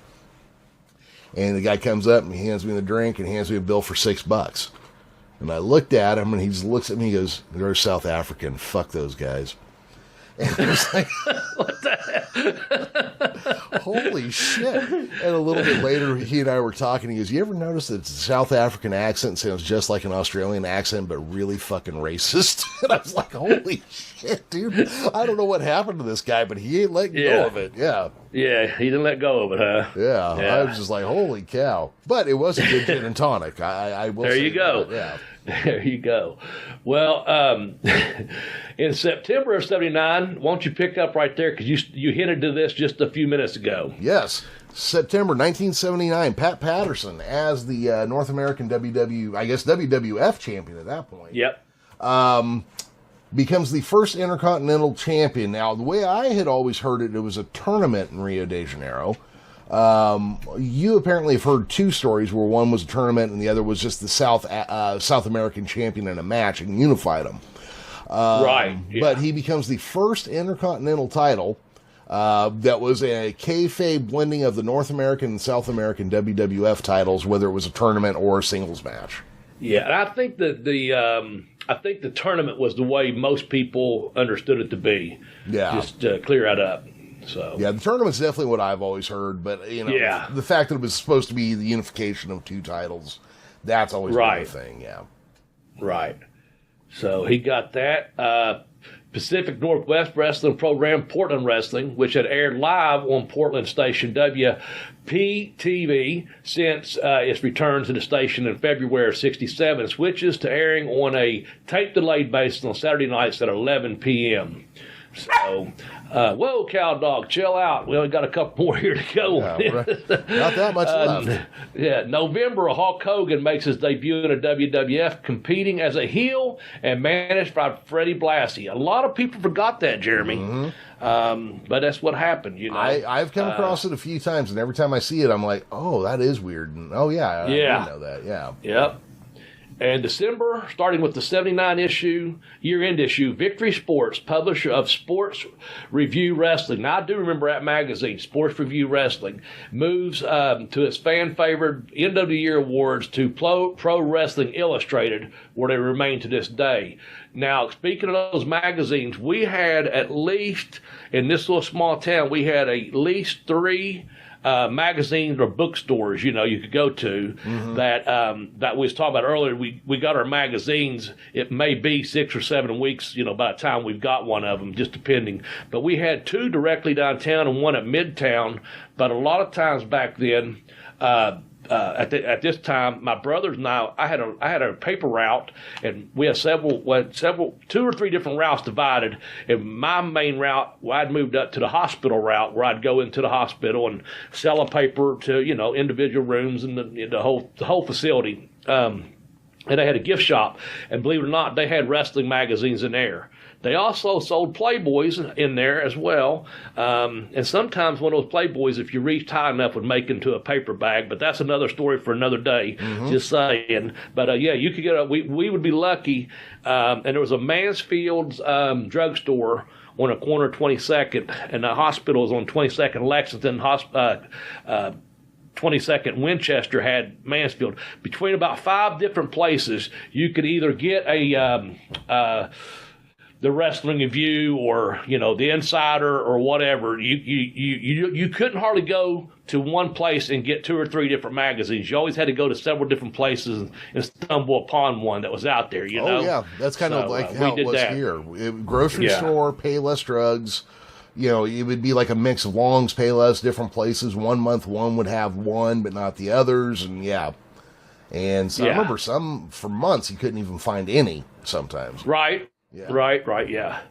And the guy comes up and he hands me the drink and hands me a bill for $6. And I looked at him and he just looks at me and he goes, they're South African. Fuck those guys. And it was like, what the hell? Holy shit. And a little bit later, he and I were talking. He goes, you ever notice that the South African accent sounds just like an Australian accent, but really fucking racist? And I was like, holy shit, dude. I don't know what happened to this guy, but he ain't letting go of it. Yeah. Yeah, he didn't let go of it, huh? Yeah. I was just like, holy cow. But it was a good gin and tonic. I will say. There you go. Yeah. There you go. Well, in September of '79, won't you pick up right there? Because you hinted to this just a few minutes ago. Yes. September 1979, Pat Patterson as the North American WWF champion at that point. Yep. Becomes the first Intercontinental Champion. Now, the way I had always heard it, it was a tournament in Rio de Janeiro. You apparently have heard two stories where one was a tournament and the other was just the South American champion in a match and unified them. Right. Yeah. But he becomes the first Intercontinental title that was a kayfabe blending of the North American and South American WWF titles, whether it was a tournament or a singles match. Yeah, and I think that the tournament was the way most people understood it to be. Yeah. Just clear that up. So yeah, the tournament's definitely what I've always heard, but the fact that it was supposed to be the unification of two titles, that's always been the thing. Yeah, right. So he got that. Pacific Northwest Wrestling program, Portland Wrestling, which had aired live on Portland station WPTV since its return to the station in February of '67, switches to airing on a tape-delayed basis on Saturday nights at 11 p.m. So, whoa, cow dog, chill out. We only got a couple more here to go. Yeah, not that much left. Yeah, November, Hulk Hogan makes his debut in the WWF, competing as a heel and managed by Freddie Blassie. A lot of people forgot that, Jeremy. Mm-hmm. But that's what happened, I've come across it a few times, and every time I see it, I'm like, oh, that is weird. And, I didn't know that. Yeah. Yep. And December, starting with the '79 issue, year-end issue, Victory Sports, publisher of Sports Review Wrestling. Now, I do remember that magazine, Sports Review Wrestling, moves to its fan-favored end of the year awards to Pro Wrestling Illustrated, where they remain to this day. Now, speaking of those magazines, we had at least, in this little small town, we had at least 3 magazines or bookstores, you could go to that we was talking about earlier. We got our magazines. It may be 6 or 7 weeks, by the time we've got one of them, just depending. But we had 2 directly downtown and 1 at Midtown. But a lot of times back then, at this time, my brothers and I had a paper route, and we had several 2 or 3 different routes divided. And my main route, I'd moved up to the hospital route, where I'd go into the hospital and sell a paper to individual rooms and the whole facility. And they had a gift shop, and believe it or not, they had wrestling magazines in there. They also sold Playboys in there as well. And sometimes one of those Playboys, if you reached high enough, would make into a paper bag. But that's another story for another day, just saying. But, you could get we would be lucky. And there was a Mansfield's drugstore on a corner of 22nd, and the hospital was on 22nd Lexington 22nd Winchester had Mansfield. Between about 5 different places, you could either get the Wrestling Review or the Insider or whatever. You couldn't hardly go to one place and get 2 or 3 different magazines. You always had to go to several different places and stumble upon one that was out there. Oh yeah, that's kind of like how it was here. Grocery store, Payless Drugs. It would be like a mix of Long's, Payless, different places. 1 month one would have one, but not the others, and And so I remember for months you couldn't even find any sometimes. Right. Yeah. Right, yeah.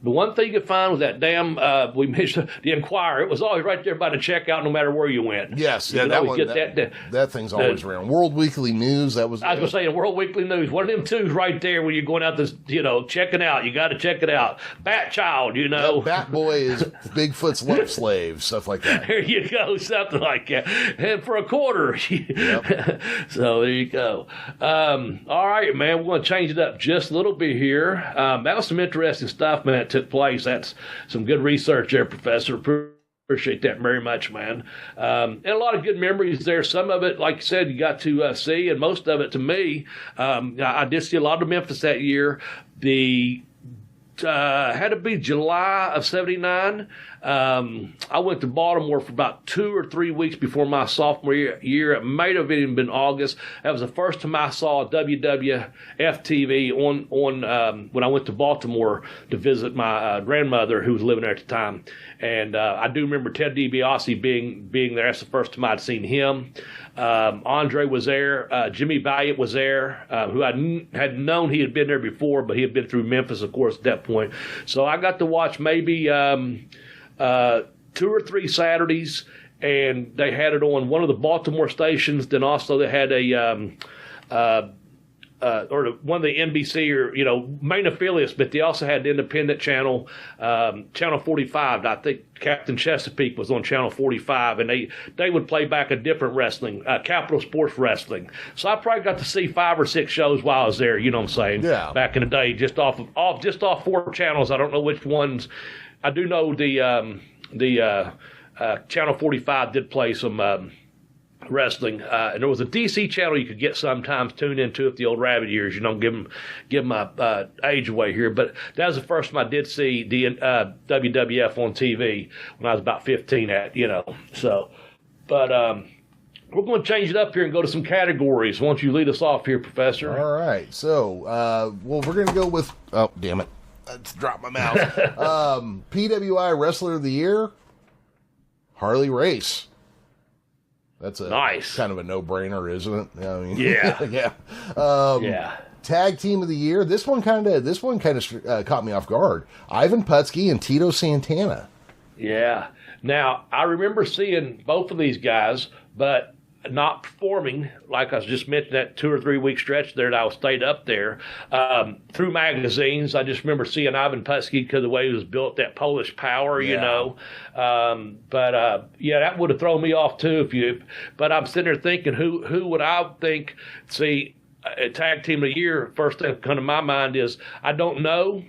The one thing you could find was that damn, we mentioned the Enquirer. It was always right there by the checkout no matter where you went. Yes, yeah, that thing's always around. World Weekly News, I was going to say, in World Weekly News, one of them two's right there when you're going out this, checking out. You got to check it out. Bat Child, Bat Boy is Bigfoot's love slave, stuff like that. There you go, something like that. And for $0.25. So there you go. All right, man, we're going to change it up just a little bit here. That was some interesting stuff, man, that took place. That's some good research there, Professor. Appreciate that very much, man. And a lot of good memories there. Some of it, like you said, you got to see, and most of it, to me, I did see a lot of Memphis that year. The had to be July of '79. I went to Baltimore for about 2 or 3 weeks before my sophomore year. It might have even been August. That was the first time I saw WWF TV on when I went to Baltimore to visit my grandmother who was living there at the time. And I do remember Ted DiBiase being there. That's the first time I'd seen him. Andre was there. Jimmy Valiant was there, who I had known he had been there before, but he had been through Memphis, of course, at that point. So I got to watch maybe 2 or 3 Saturdays, and they had it on one of the Baltimore stations. Then also they had one of the NBC or main affiliates, but they also had the independent channel, Channel 45. I think Captain Chesapeake was on Channel 45, and they would play back a different wrestling, Capital Sports Wrestling. So I probably got to see 5 or 6 shows while I was there. You know what I'm saying? Yeah. Back in the day, just off 4 channels. I don't know which ones. I do know the Channel 45 did play some wrestling, and there was a DC channel you could get sometimes tuned into at the old rabbit years. Give my age away here, but that was the first time I did see the WWF on TV when I was about 15. So, but we're going to change it up here and go to some categories. Why don't you lead us off here, Professor? All right. So, we're going to go with. Oh, damn it! I just dropped my mouse. PWI Wrestler of the Year, Harley Race. That's a nice kind of a no-brainer, isn't it? I mean, yeah, yeah. Tag Team of the Year. This one kind of caught me off guard. Ivan Putski and Tito Santana. Yeah. Now I remember seeing both of these guys, but not performing, like I was just mentioning, that 2 or 3 week stretch there that I stayed up there, through magazines. I just remember seeing Ivan Putski because of the way he was built, that Polish power, that would have thrown me off too but I'm sitting there thinking, who would I think, see, a Tag Team of the Year, first thing that come to my mind is, I don't know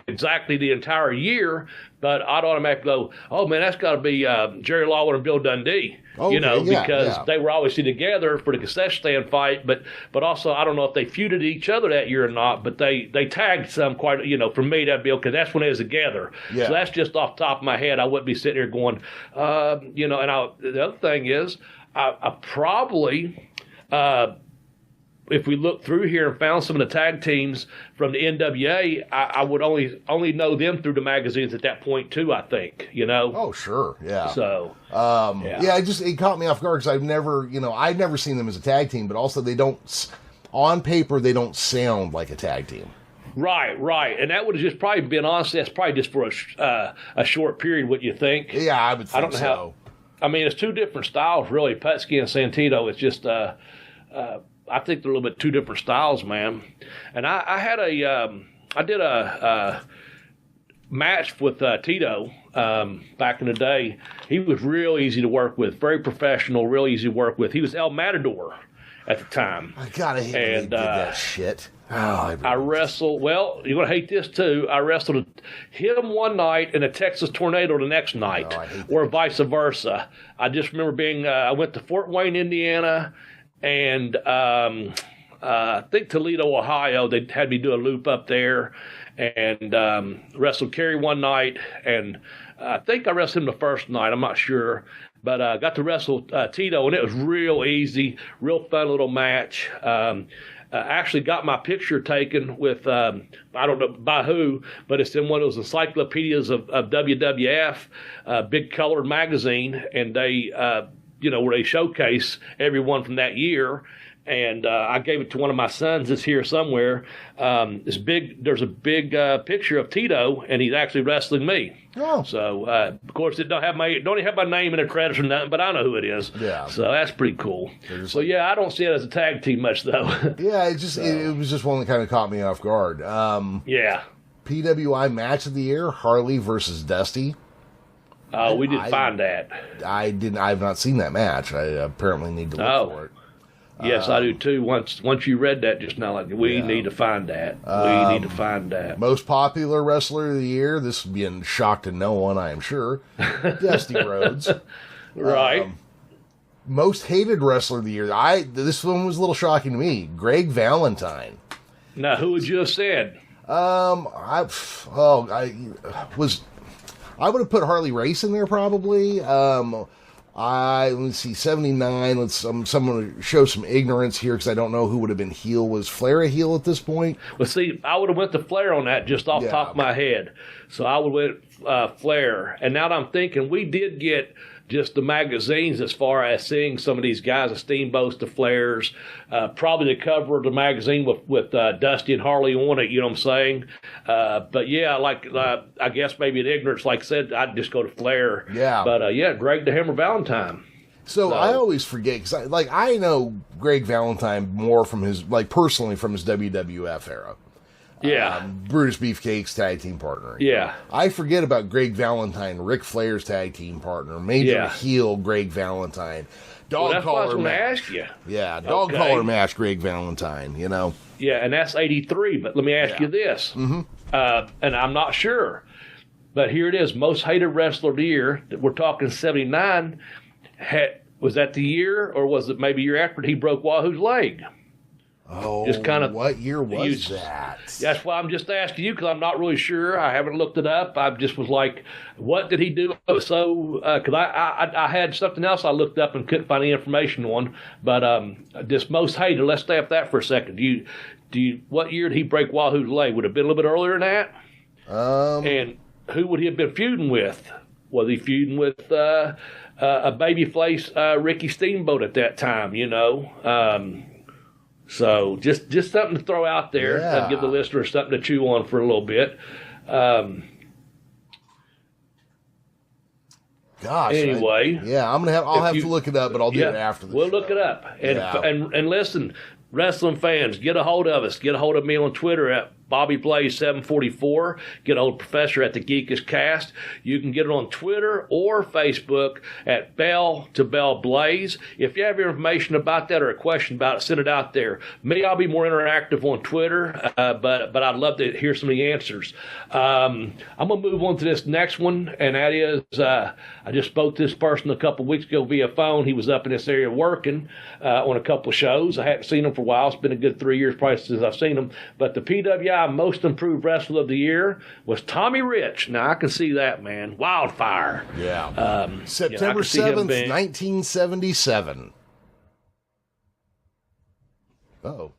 exactly the entire year, but I'd automatically go, oh man, that's got to be Jerry Lawler and Bill Dundee. Because they were obviously together for the cassette stand fight, but also I don't know if they feuded each other that year or not, but they tagged some quite, for me that'd be okay. That's when they was together. Yeah. So that's just off the top of my head. I wouldn't be sitting here going, and the other thing is, I probably, if we look through here and found some of the tag teams from the NWA, I would only know them through the magazines at that point too, I think, Oh, sure. Yeah. So, it caught me off guard because I'd never seen them as a tag team, but also they don't, on paper, they don't sound like a tag team. Right. And that would have just probably been, honestly, that's probably just for a short period, what you think? Yeah, I would think so. I don't know how, it's 2 different styles, really. Putski and Santino, it's just, I think they're a little bit 2 different styles, man. And I did a match with Tito back in the day. He was real easy to work with, very professional, real easy to work with. He was El Matador, at the time. I gotta hate when they did that shit. Oh, I wrestled. Well, you're gonna hate this too. I wrestled him one night and a Texas Tornado the next night, or vice versa. I just remember being. I went to Fort Wayne, Indiana, and I think Toledo, Ohio. They had me do a loop up there, and wrestled Kerry one night, and I think I wrestled him the first night. I'm not sure. But I got to wrestle Tito, and it was real easy, real fun little match. Actually got my picture taken with, I don't know by who, but it's in one of those encyclopedias of WWF, big colored magazine, and they, where they showcase everyone from that year. And I gave it to one of my sons that's here somewhere. There's a big picture of Tito, and he's actually wrestling me. Oh. So, of course, it don't even have my name in the credits or nothing, but I know who it is. Yeah. So that's pretty cool. So, yeah, I don't see it as a tag team much, though. Yeah, it was just one that kind of caught me off guard. Yeah. PWI match of the year, Harley versus Dusty. We didn't find that. I have not seen that match. I apparently need to look for it. Yes, I do too. Once you read that just now, we need to find that. We need to find that. Most popular wrestler of the year. This would be a shock to no one, I am sure. Dusty Rhodes. Right. Most hated wrestler of the year. This one was a little shocking to me. Greg Valentine. Now, who would you have said? I would have put Harley Race in there probably. Let's see, 79. I'm going to show some ignorance here because I don't know who would have been heel. Was Flair a heel at this point? Well, see, I would have went to Flair on that just off the top of my head. So I would have went Flair. And now that I'm thinking, we did get just the magazines as far as seeing some of these guys, the Steamboats, the Flairs, probably the cover of the magazine with Dusty and Harley on it, you know what I'm saying? But yeah, I guess maybe in ignorance, like I said, I'd just go to Flair. Yeah. But Greg the Hammer Valentine. So I always forget, because I know Greg Valentine more from personally from his WWF era. Yeah. Brutus Beefcake's tag team partner. Yeah. I forget about Greg Valentine, Ric Flair's tag team partner, major heel Greg Valentine. That's what I was going to ask you. Yeah, dog collar match Greg Valentine, Yeah, and that's 83, but let me ask you this. Mm-hmm. And I'm not sure, but here it is, most hated wrestler of the year. We're talking 79. Was that the year, or was it maybe a year after he broke Wahoo's leg? Oh, just kind of what year was that? That's why I'm just asking you, because I'm not really sure. I haven't looked it up. I just was like, what did he do? So, because I had something else I looked up and couldn't find any information on. But this most hated, let's stay up that for a second. What year did he break Wahoo's leg? Would it have been a little bit earlier than that? And who would he have been feuding with? Was he feuding with a babyface Ricky Steamboat at that time? So just something to throw out there, give the listeners something to chew on for a little bit. Anyway, I'll have to look it up, but I'll do it after the show. We'll look it up and listen, wrestling fans, get a hold of us. Get a hold of me on Twitter at Bobby Blaze 744. Get a hold of Professor at the Geekish Cast. You can get it on Twitter or Facebook at Bell to Bell Blaze. If you have information about that or a question about it, send it out there. Me, I'll be more interactive on Twitter, but I'd love to hear some of the answers. I'm going to move on to this next one, and that is I just spoke to this person a couple of weeks ago via phone. He was up in this area working on a couple of shows. I hadn't seen him for a while. It's been a good 3 years probably since I've seen him. But the PWI Most Improved Wrestler of the Year was Tommy Rich. Now, I can see that, man. Wildfire. Yeah. September 7th, 1977. Oh.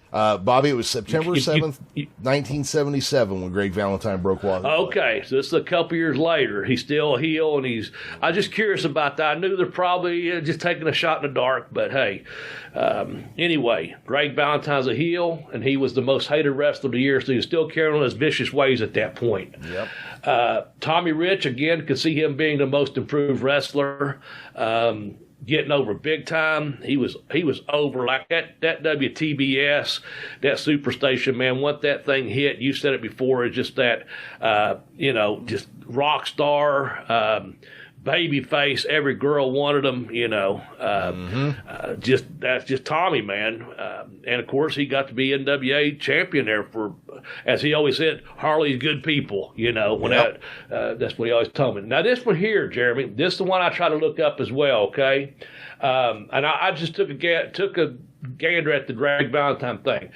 Bobby, it was September 7th, 1977 when Greg Valentine broke Wahoo. Okay, so this is a couple years later. He's still a heel, and I'm just curious about that. I knew they're probably just taking a shot in the dark, but hey. Anyway, Greg Valentine's a heel, and he was the most hated wrestler of the year, so he was still carrying on his vicious ways at that point. Yep. Tommy Rich, again, could see him being the most improved wrestler. Getting over big time. He was over like that WTBS, that Superstation, man. Once that thing hit, you said it before, it's just that, just rock star, baby face. Every girl wanted him, you know. That's just Tommy, man. And of course, he got to be NWA champion there for, as he always said, Harley's good people, you know. When that's what he always told me. Now, this one here, Jeremy, this is the one I try to look up as well, okay? And I just took a gander at the Drag Valentine thing.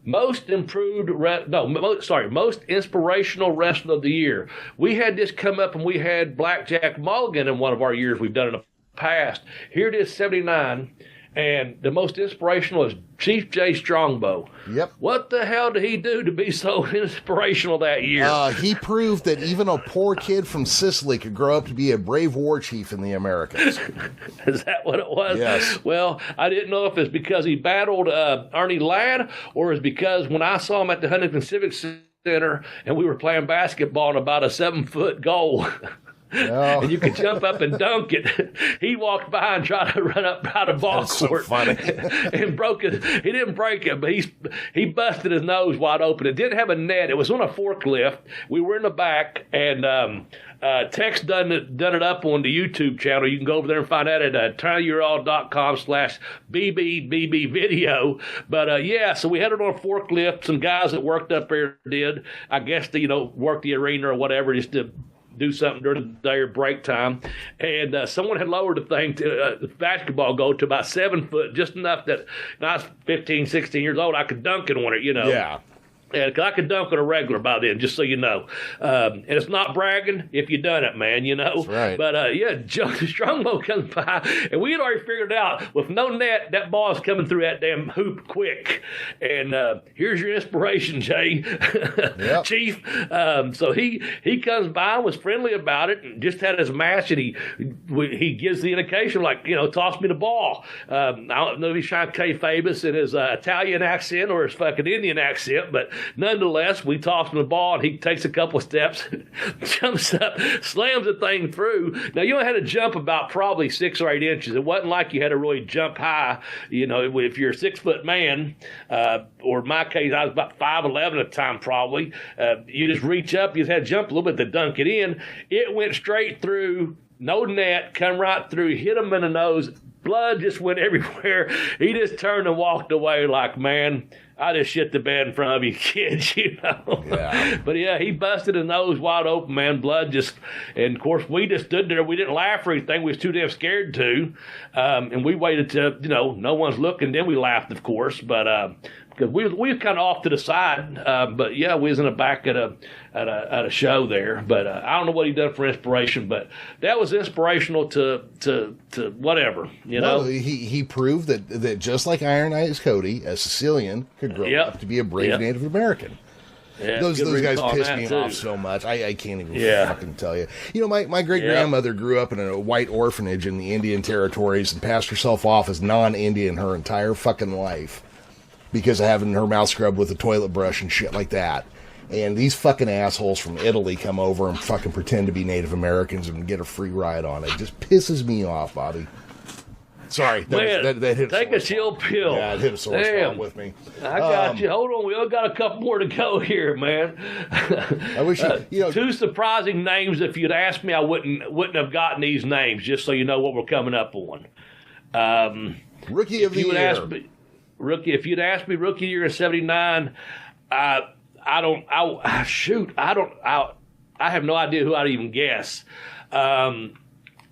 Most inspirational wrestler of the year. We had this come up, and we had Blackjack Mulligan in one of our years we've done in the past. Here it is, 79, and the most inspirational is Chief J Strongbow. Yep. What the hell did he do to be so inspirational that year? He proved that even a poor kid from Sicily could grow up to be a brave war chief in the Americas. Is that what it was? Yes. Well, I didn't know if it's because he battled Ernie Ladd, or it's because when I saw him at the Huntington Civic Center and we were playing basketball in about a 7-foot goal. No. And you could jump up and dunk it. He walked by and tried to run up out of ball court. So funny. And broke it. He didn't break it, but he busted his nose wide open. It didn't have a net. It was on a forklift. We were in the back, and Tex done it up on the YouTube channel. You can go over there and find that at turnyouroll.com/BBBB video. But so we had it on a forklift. Some guys that worked up there did. I guess they worked the arena or whatever just to do something during the day or break time, and someone had lowered the thing to the basketball goal to about 7 foot, just enough that when I was 15, 16 years old, I could dunk it on it, you know. Yeah. And I could dunk on a regular by then, just so you know. And it's not bragging if you done it, man, you know. That's right. But, Strongbow comes by, and we had already figured out, with no net, that ball is coming through that damn hoop quick. And here's your inspiration, Jay. Yep. Chief. So he comes by and was friendly about it and just had his match, and he gives the indication, like, toss me the ball. I don't know if he's trying to kayfabe us in his Italian accent or his fucking Indian accent, but nonetheless, we toss him the ball, and he takes a couple of steps, jumps up, slams the thing through. Now, you only had to jump about probably 6 or 8 inches. It wasn't like you had to really jump high. If you're a 6-foot man, or in my case, I was about 5'11" at the time probably, you just reach up, you just had to jump a little bit to dunk it in. It went straight through, no net, come right through, hit him in the nose. Blood just went everywhere. He just turned and walked away like, man, I just shit the bed in front of you kids, Yeah. But he busted his nose wide open, man. Blood just, and of course we just stood there. We didn't laugh or anything. We was too damn scared to. And we waited till, no one's looking. Then we laughed, of course. But, because we was kind of off to the side. But we was in the back at a show there. But I don't know what he done for inspiration, but that was inspirational to whatever, No, he proved that just like Iron Eyes Cody, a Sicilian could grow up to be a brave Native American. Yeah, those guys piss me off so much. I can't even fucking tell you. My great-grandmother grew up in a white orphanage in the Indian Territories and passed herself off as non-Indian her entire fucking life because of having her mouth scrubbed with a toilet brush and shit like that. And these fucking assholes from Italy come over and fucking pretend to be Native Americans and get a free ride on it. It just pisses me off, Bobby. Sorry, that hit take a chill pill. Yeah, it hit a sore spot with me. I got you. Hold on, we all got a couple more to go here, man. I wish two surprising names. If you'd asked me, I wouldn't have gotten these names. Just so you know what we're coming up on. Rookie of the year. If you'd asked me rookie year in '79, I have no idea who I'd even guess. I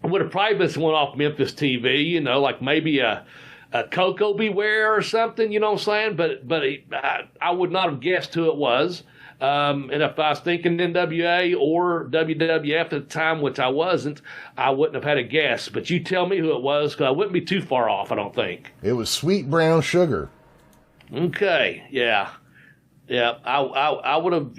would have probably been someone off Memphis TV, like maybe a Coco Beware or something, you know what I'm saying? But I would not have guessed who it was. And if I was thinking NWA or WWF at the time, which I wasn't, I wouldn't have had a guess. But you tell me who it was, because I wouldn't be too far off, I don't think. It was Sweet Brown Sugar. Okay, yeah. Yeah, I would have,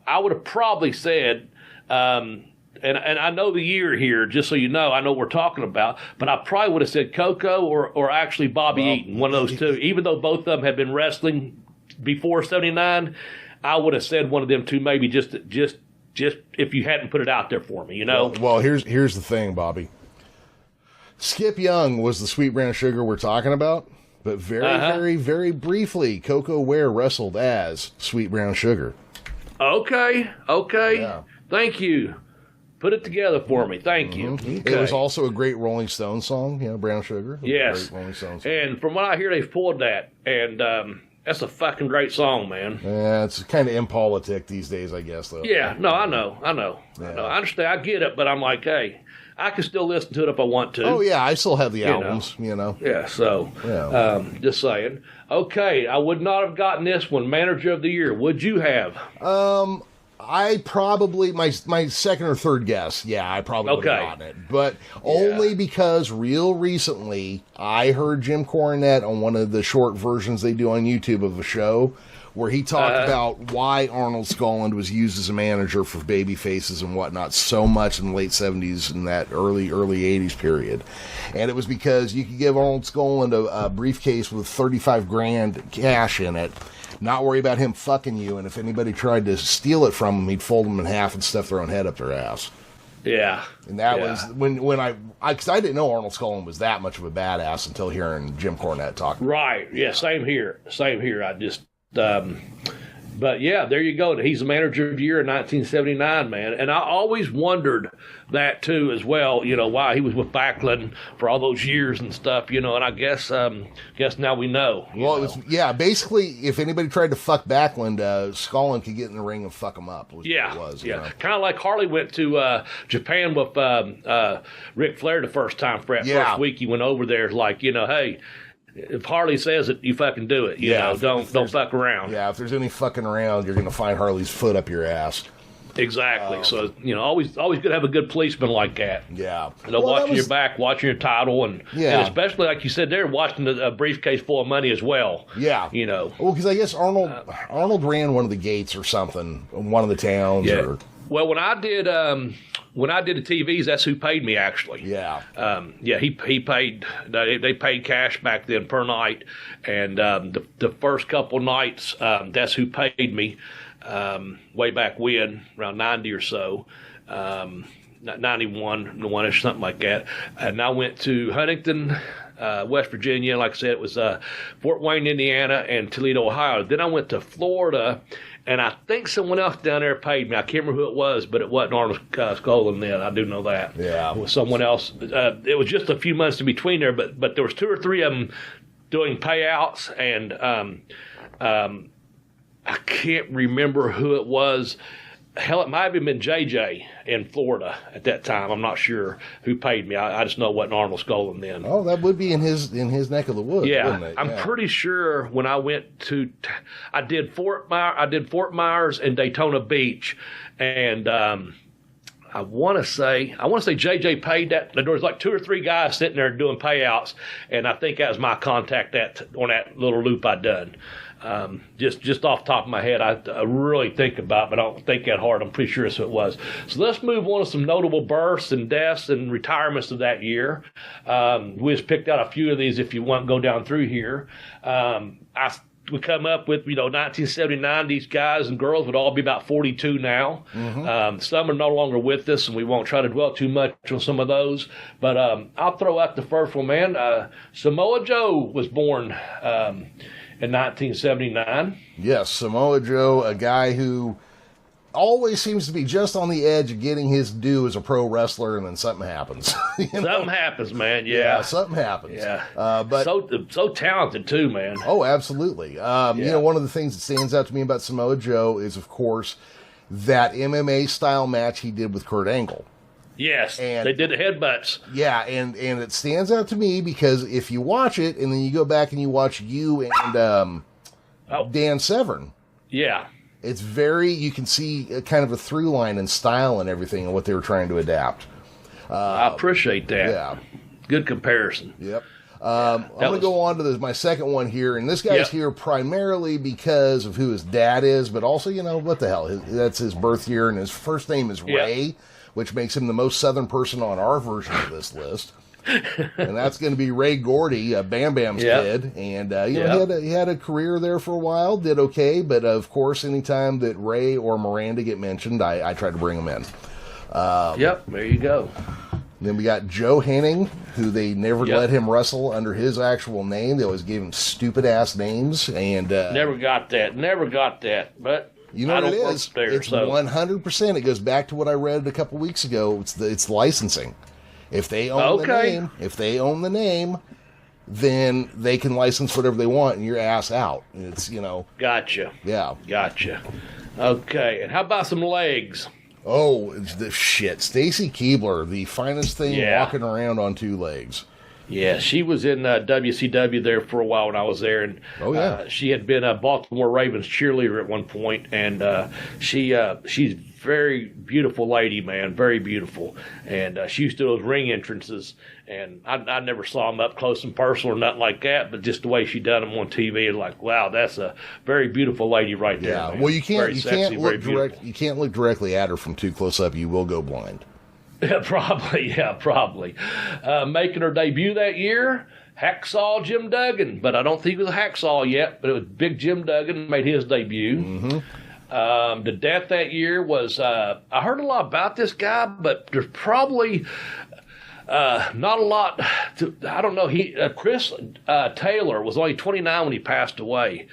I would have probably said, and I know the year here, just so you know, I know what we're talking about, but I probably would have said Coco or actually Bobby Eaton, one of those two. Even though both of them had been wrestling before '79, I would have said one of them two, maybe just if you hadn't put it out there for me, Well, here's the thing, Bobby. Skip Young was the Sweet Brown Sugar we're talking about, but very, very briefly, Coco Ware wrestled as Sweet Brown Sugar. Okay. Yeah. Thank you. Put it together for me. Thank you. It was also a great Rolling Stones song, Brown Sugar. Yes. Great Rolling Stones song. And from what I hear, they've pulled that. And that's a fucking great song, man. Yeah, it's kind of impolitic these days, I guess, though. Yeah, no, I know. Yeah. I understand. I get it, but I'm like, hey, I can still listen to it if I want to. Oh, yeah, I still have the albums, Yeah, so just saying. Okay, I would not have gotten this one, Manager of the Year. Would you have? I probably, my second or third guess, I probably would have gotten it. But only because real recently, I heard Jim Cornette on one of the short versions they do on YouTube of a show, where he talked about why Arnold Skolland was used as a manager for baby faces and whatnot so much in the late 70s and that early 80s period. And it was because you could give Arnold Skolland a briefcase with 35 grand cash in it, not worry about him fucking you, and if anybody tried to steal it from him, he'd fold them in half and stuff their own head up their ass. Yeah. And that was when I didn't know Arnold Skolland was that much of a badass until hearing Jim Cornette talk. Right. Yeah. Same here. I just, but yeah, there you go. He's the Manager of the Year in 1979, man. And I always wondered that too, as well. Why he was with Backlund for all those years and stuff. And I guess now we know. Well, it was basically, if anybody tried to fuck Backlund, Skolland could get in the ring and fuck him up. Kind of like Harley went to Japan with Ric Flair the first time. For that first week he went over there, like, hey, if Harley says it, you fucking do it. Don't fuck around. Yeah, if there's any fucking around, you're going to find Harley's foot up your ass. Exactly. So, always good to have a good policeman like that. Yeah. Watching your back, watching your title, and especially, like you said there, watching a briefcase full of money as well. Yeah. Well, because I guess Arnold ran one of the gates or something, one of the towns. Yeah. Or... Well, when I did the TVs, that's who paid me, actually. Yeah. He paid. They paid cash back then per night, and the first couple nights, that's who paid me. Way back when, around 90 or so, 91, or something like that. And I went to Huntington, West Virginia. Like I said, it was Fort Wayne, Indiana, and Toledo, Ohio. Then I went to Florida, and I think someone else down there paid me. I can't remember who it was, but it wasn't Arnold Skolland then. I do know that. Yeah. It was someone else. It was just a few months in between there, but there was two or three of them doing payouts, and I can't remember who it was. Hell, it might have been JJ in Florida at that time. I'm not sure who paid me. I just know it wasn't Arnold Skolland then. Oh, that would be in his neck of the woods, wouldn't it? I'm pretty sure when I went to, I did Fort Myers and Daytona Beach, and I want to say JJ paid that. There was like two or three guys sitting there doing payouts, and I think that was my contact on that little loop I done. Just off the top of my head, I really think about it, but I don't think that hard. I'm pretty sure that's what it was. So let's move on to some notable births and deaths and retirements of that year. We just picked out a few of these if you want to go down through here. We come up with, 1979, these guys and girls would all be about 42 now. Mm-hmm. Some are no longer with us, and we won't try to dwell too much on some of those. But I'll throw out the first one, man. Samoa Joe was born in 1979. Yes, Samoa Joe, a guy who always seems to be just on the edge of getting his due as a pro wrestler, and then something happens. Something happens, man. Yeah, something happens. Yeah, but so talented too, man. Oh, absolutely. One of the things that stands out to me about Samoa Joe is, of course, that MMA style match he did with Kurt Angle. Yes, and they did the headbutts. Yeah, and it stands out to me because if you watch it and then you go back and you watch you and Dan Severn. Yeah. It's you can see a kind of a through line and style and everything and what they were trying to adapt. I appreciate that. Yeah. Good comparison. Yep. I'm going to go on to my second one here, and this guy's here primarily because of who his dad is, but also, what the hell, that's his birth year, and his first name is Ray, which makes him the most Southern person on our version of this list. And that's going to be Ray Gordy, Bam Bam's kid. And, he had a career there for a while, did okay. But, of course, anytime that Ray or Miranda get mentioned, I try to bring them in. There you go. Then we got Joe Henning, who they never let him wrestle under his actual name. They always gave him stupid-ass names. And Never got that. But You know I what it don't work is? there, It's so 100%. It goes back to what I read a couple weeks ago. It's licensing. If they own the name, then they can license whatever they want, and your ass out. It's Gotcha. Yeah. Gotcha. Okay, and how about some legs? Oh, the shit! Stacy Keebler, the finest thing walking around on two legs. Yeah, she was in WCW there for a while when I was there, and she had been a Baltimore Ravens cheerleader at one point, and she's very beautiful lady, man, very beautiful, and she used to do those ring entrances, and I never saw them up close and personal or nothing like that, but just the way she done them on TV, like, wow, that's a very beautiful lady right there. Yeah, man. well, you can't look directly at her from too close up. You will go blind. Probably. Making her debut that year, Hacksaw Jim Duggan, but I don't think it was a Hacksaw yet, but it was Big Jim Duggan made his debut. Mm-hmm. The death that year was, I heard a lot about this guy, but there's probably not a lot I don't know. Chris Taylor was only 29 when he passed away.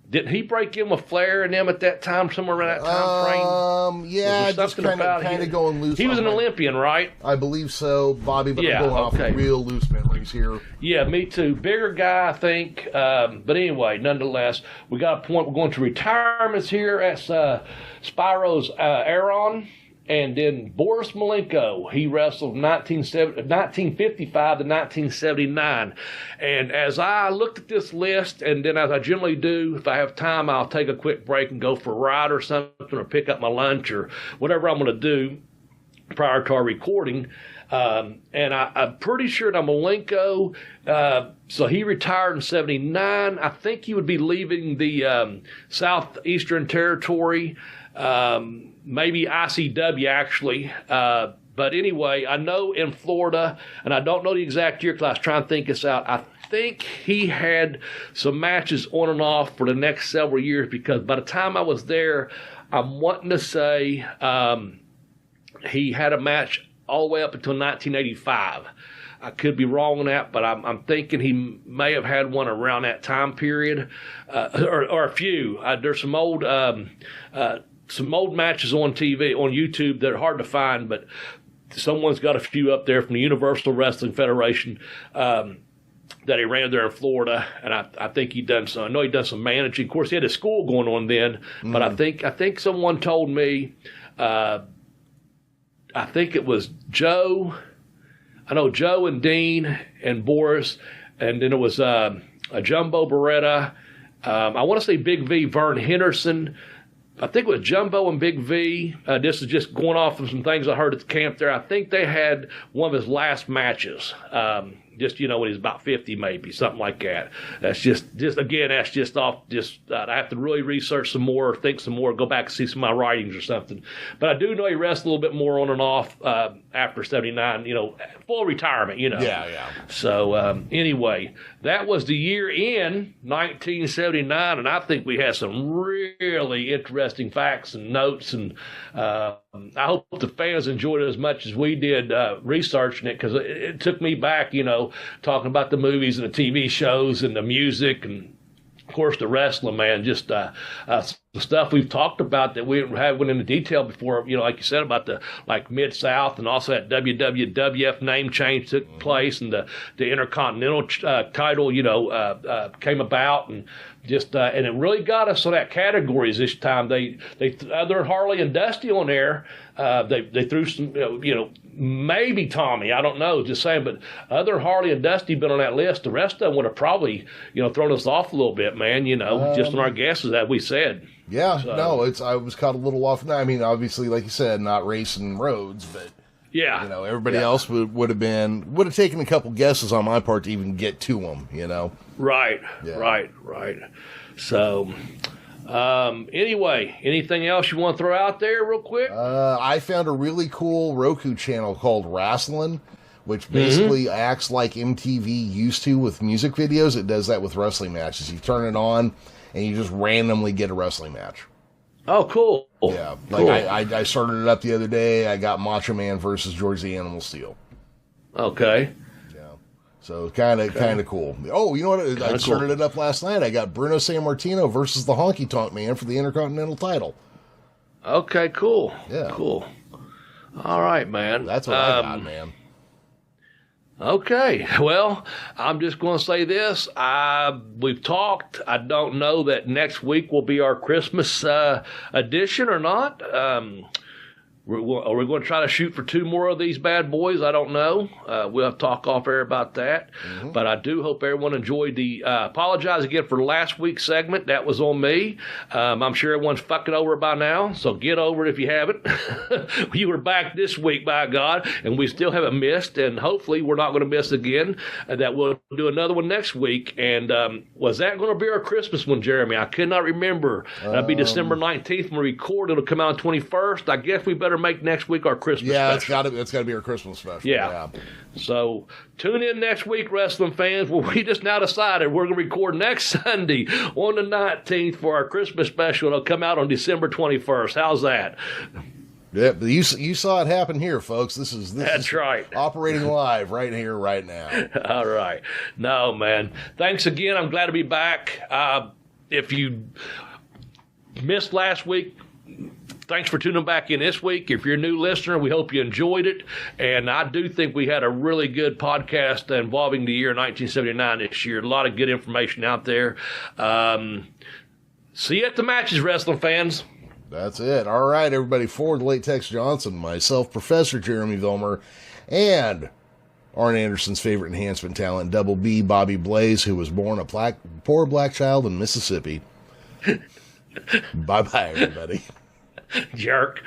Didn't he break in with Flair and them at that time, somewhere around that time frame? Yeah, just kind of going loose. He was an Olympian, right? I believe so, Bobby, but I'm going off real loose memories here. Yeah, me too. Bigger guy, I think. But anyway, nonetheless, we got a point. We're going to retirements here at Spiro's Aeron. And then Boris Malenko, he wrestled 1955 to 1979. And as I looked at this list, and then as I generally do, if I have time, I'll take a quick break and go for a ride or something, or pick up my lunch or whatever I'm going to do prior to our recording. And I'm pretty sure that Malenko, so he retired in 79. I think he would be leaving the Southeastern Territory, maybe ICW actually. But anyway, I know in Florida, and I don't know the exact year because I was trying to think this out. I think he had some matches on and off for the next several years, because by the time I was there, I'm wanting to say he had a match all the way up until 1985. I could be wrong on that, but I'm thinking he may have had one around that time period, or a few. There's some old matches on TV, on YouTube, that are hard to find, but someone's got a few up there from the Universal Wrestling Federation that he ran there in Florida, and I think he done some. I know he done some managing. Of course, he had a school going on then, but I think someone told me. I think it was Joe. I know Joe and Dean and Boris, and then it was a Jumbo Beretta. I want to say Big V, Vern Henderson. I think it was Jumbo and Big V. This is just going off of some things I heard at the camp there. I think they had one of his last matches. Just, when he's about 50, maybe, something like that. That's just again, that's just off, I have to really research some more, think some more, go back and see some of my writings or something. But I do know he wrestled a little bit more on and off after 79, full retirement, Yeah. So, anyway, that was the year in 1979, and I think we had some really interesting facts and notes, and I hope the fans enjoyed it as much as we did researching it, because it took me back, talking about the movies and the TV shows and the music and, of course, the wrestling, man. Just the stuff we've talked about that we haven't went into detail before, like you said, about the Mid-South, and also that WWF name change took place, and the Intercontinental title, came about, and just and it really got us on that categories this time. They other Harley and Dusty on there. They threw some, maybe Tommy, I don't know, just saying, but other Harley and Dusty been on that list. The rest of them would have probably, thrown us off a little bit, man, just on our guesses that we said. Yeah, so, no, I was caught a little off. I mean, obviously, like you said, not racing roads, but yeah, everybody else would have taken a couple guesses on my part to even get to them, Right, yeah. right. So, anyway, anything else you want to throw out there real quick? I found a really cool Roku channel called Wrestlin', which basically acts like MTV used to with music videos. It does that with wrestling matches. You turn it on, and you just randomly get a wrestling match. Oh, cool. Yeah, cool. I started it up the other day. I got Macho Man versus George the Animal Steel. Okay. Yeah. So kind of cool. Oh, you know what? I started it up last night. I got Bruno Sammartino versus the Honky Tonk Man for the Intercontinental title. Okay, cool. Yeah. Cool. All right, man. That's what I got, man. Okay. Well, I'm just going to say this. We've talked. I don't know that next week will be our Christmas edition or not. Are we going to try to shoot for 2 more of these bad boys? I don't know. We'll have to talk off air about that. Mm-hmm. But I do hope everyone enjoyed the apologize again for last week's segment. That was on me. I'm sure everyone's fucking over it by now, so get over it if you haven't. You were back this week, by God, and we still haven't missed, and hopefully we're not going to miss again. That we'll do another one next week. And was that going to be our Christmas one, Jeremy? I cannot remember. That'll be December 19th when we record. It'll come out on 21st. I guess we better make next week our Christmas special. Yeah, it's got to be our Christmas special. Yeah. So tune in next week, wrestling fans. Well, we just now decided we're going to record next Sunday on the 19th for our Christmas special. It'll come out on December 21st. How's that? Yeah, you saw it happen here, folks. That's right. Operating live right here, right now. All right. No, man. Thanks again. I'm glad to be back. If you missed last week, thanks for tuning back in this week. If you're a new listener, we hope you enjoyed it. And I do think we had a really good podcast involving the year 1979 this year. A lot of good information out there. See you at the matches, wrestling fans. That's it. All right, everybody. For the late Tex Johnson, myself, Professor Jeremy Vilmur, and Arn Anderson's favorite enhancement talent, Double B, Bobby Blaze, who was born a poor black child in Mississippi. Bye-bye, everybody. Jerk.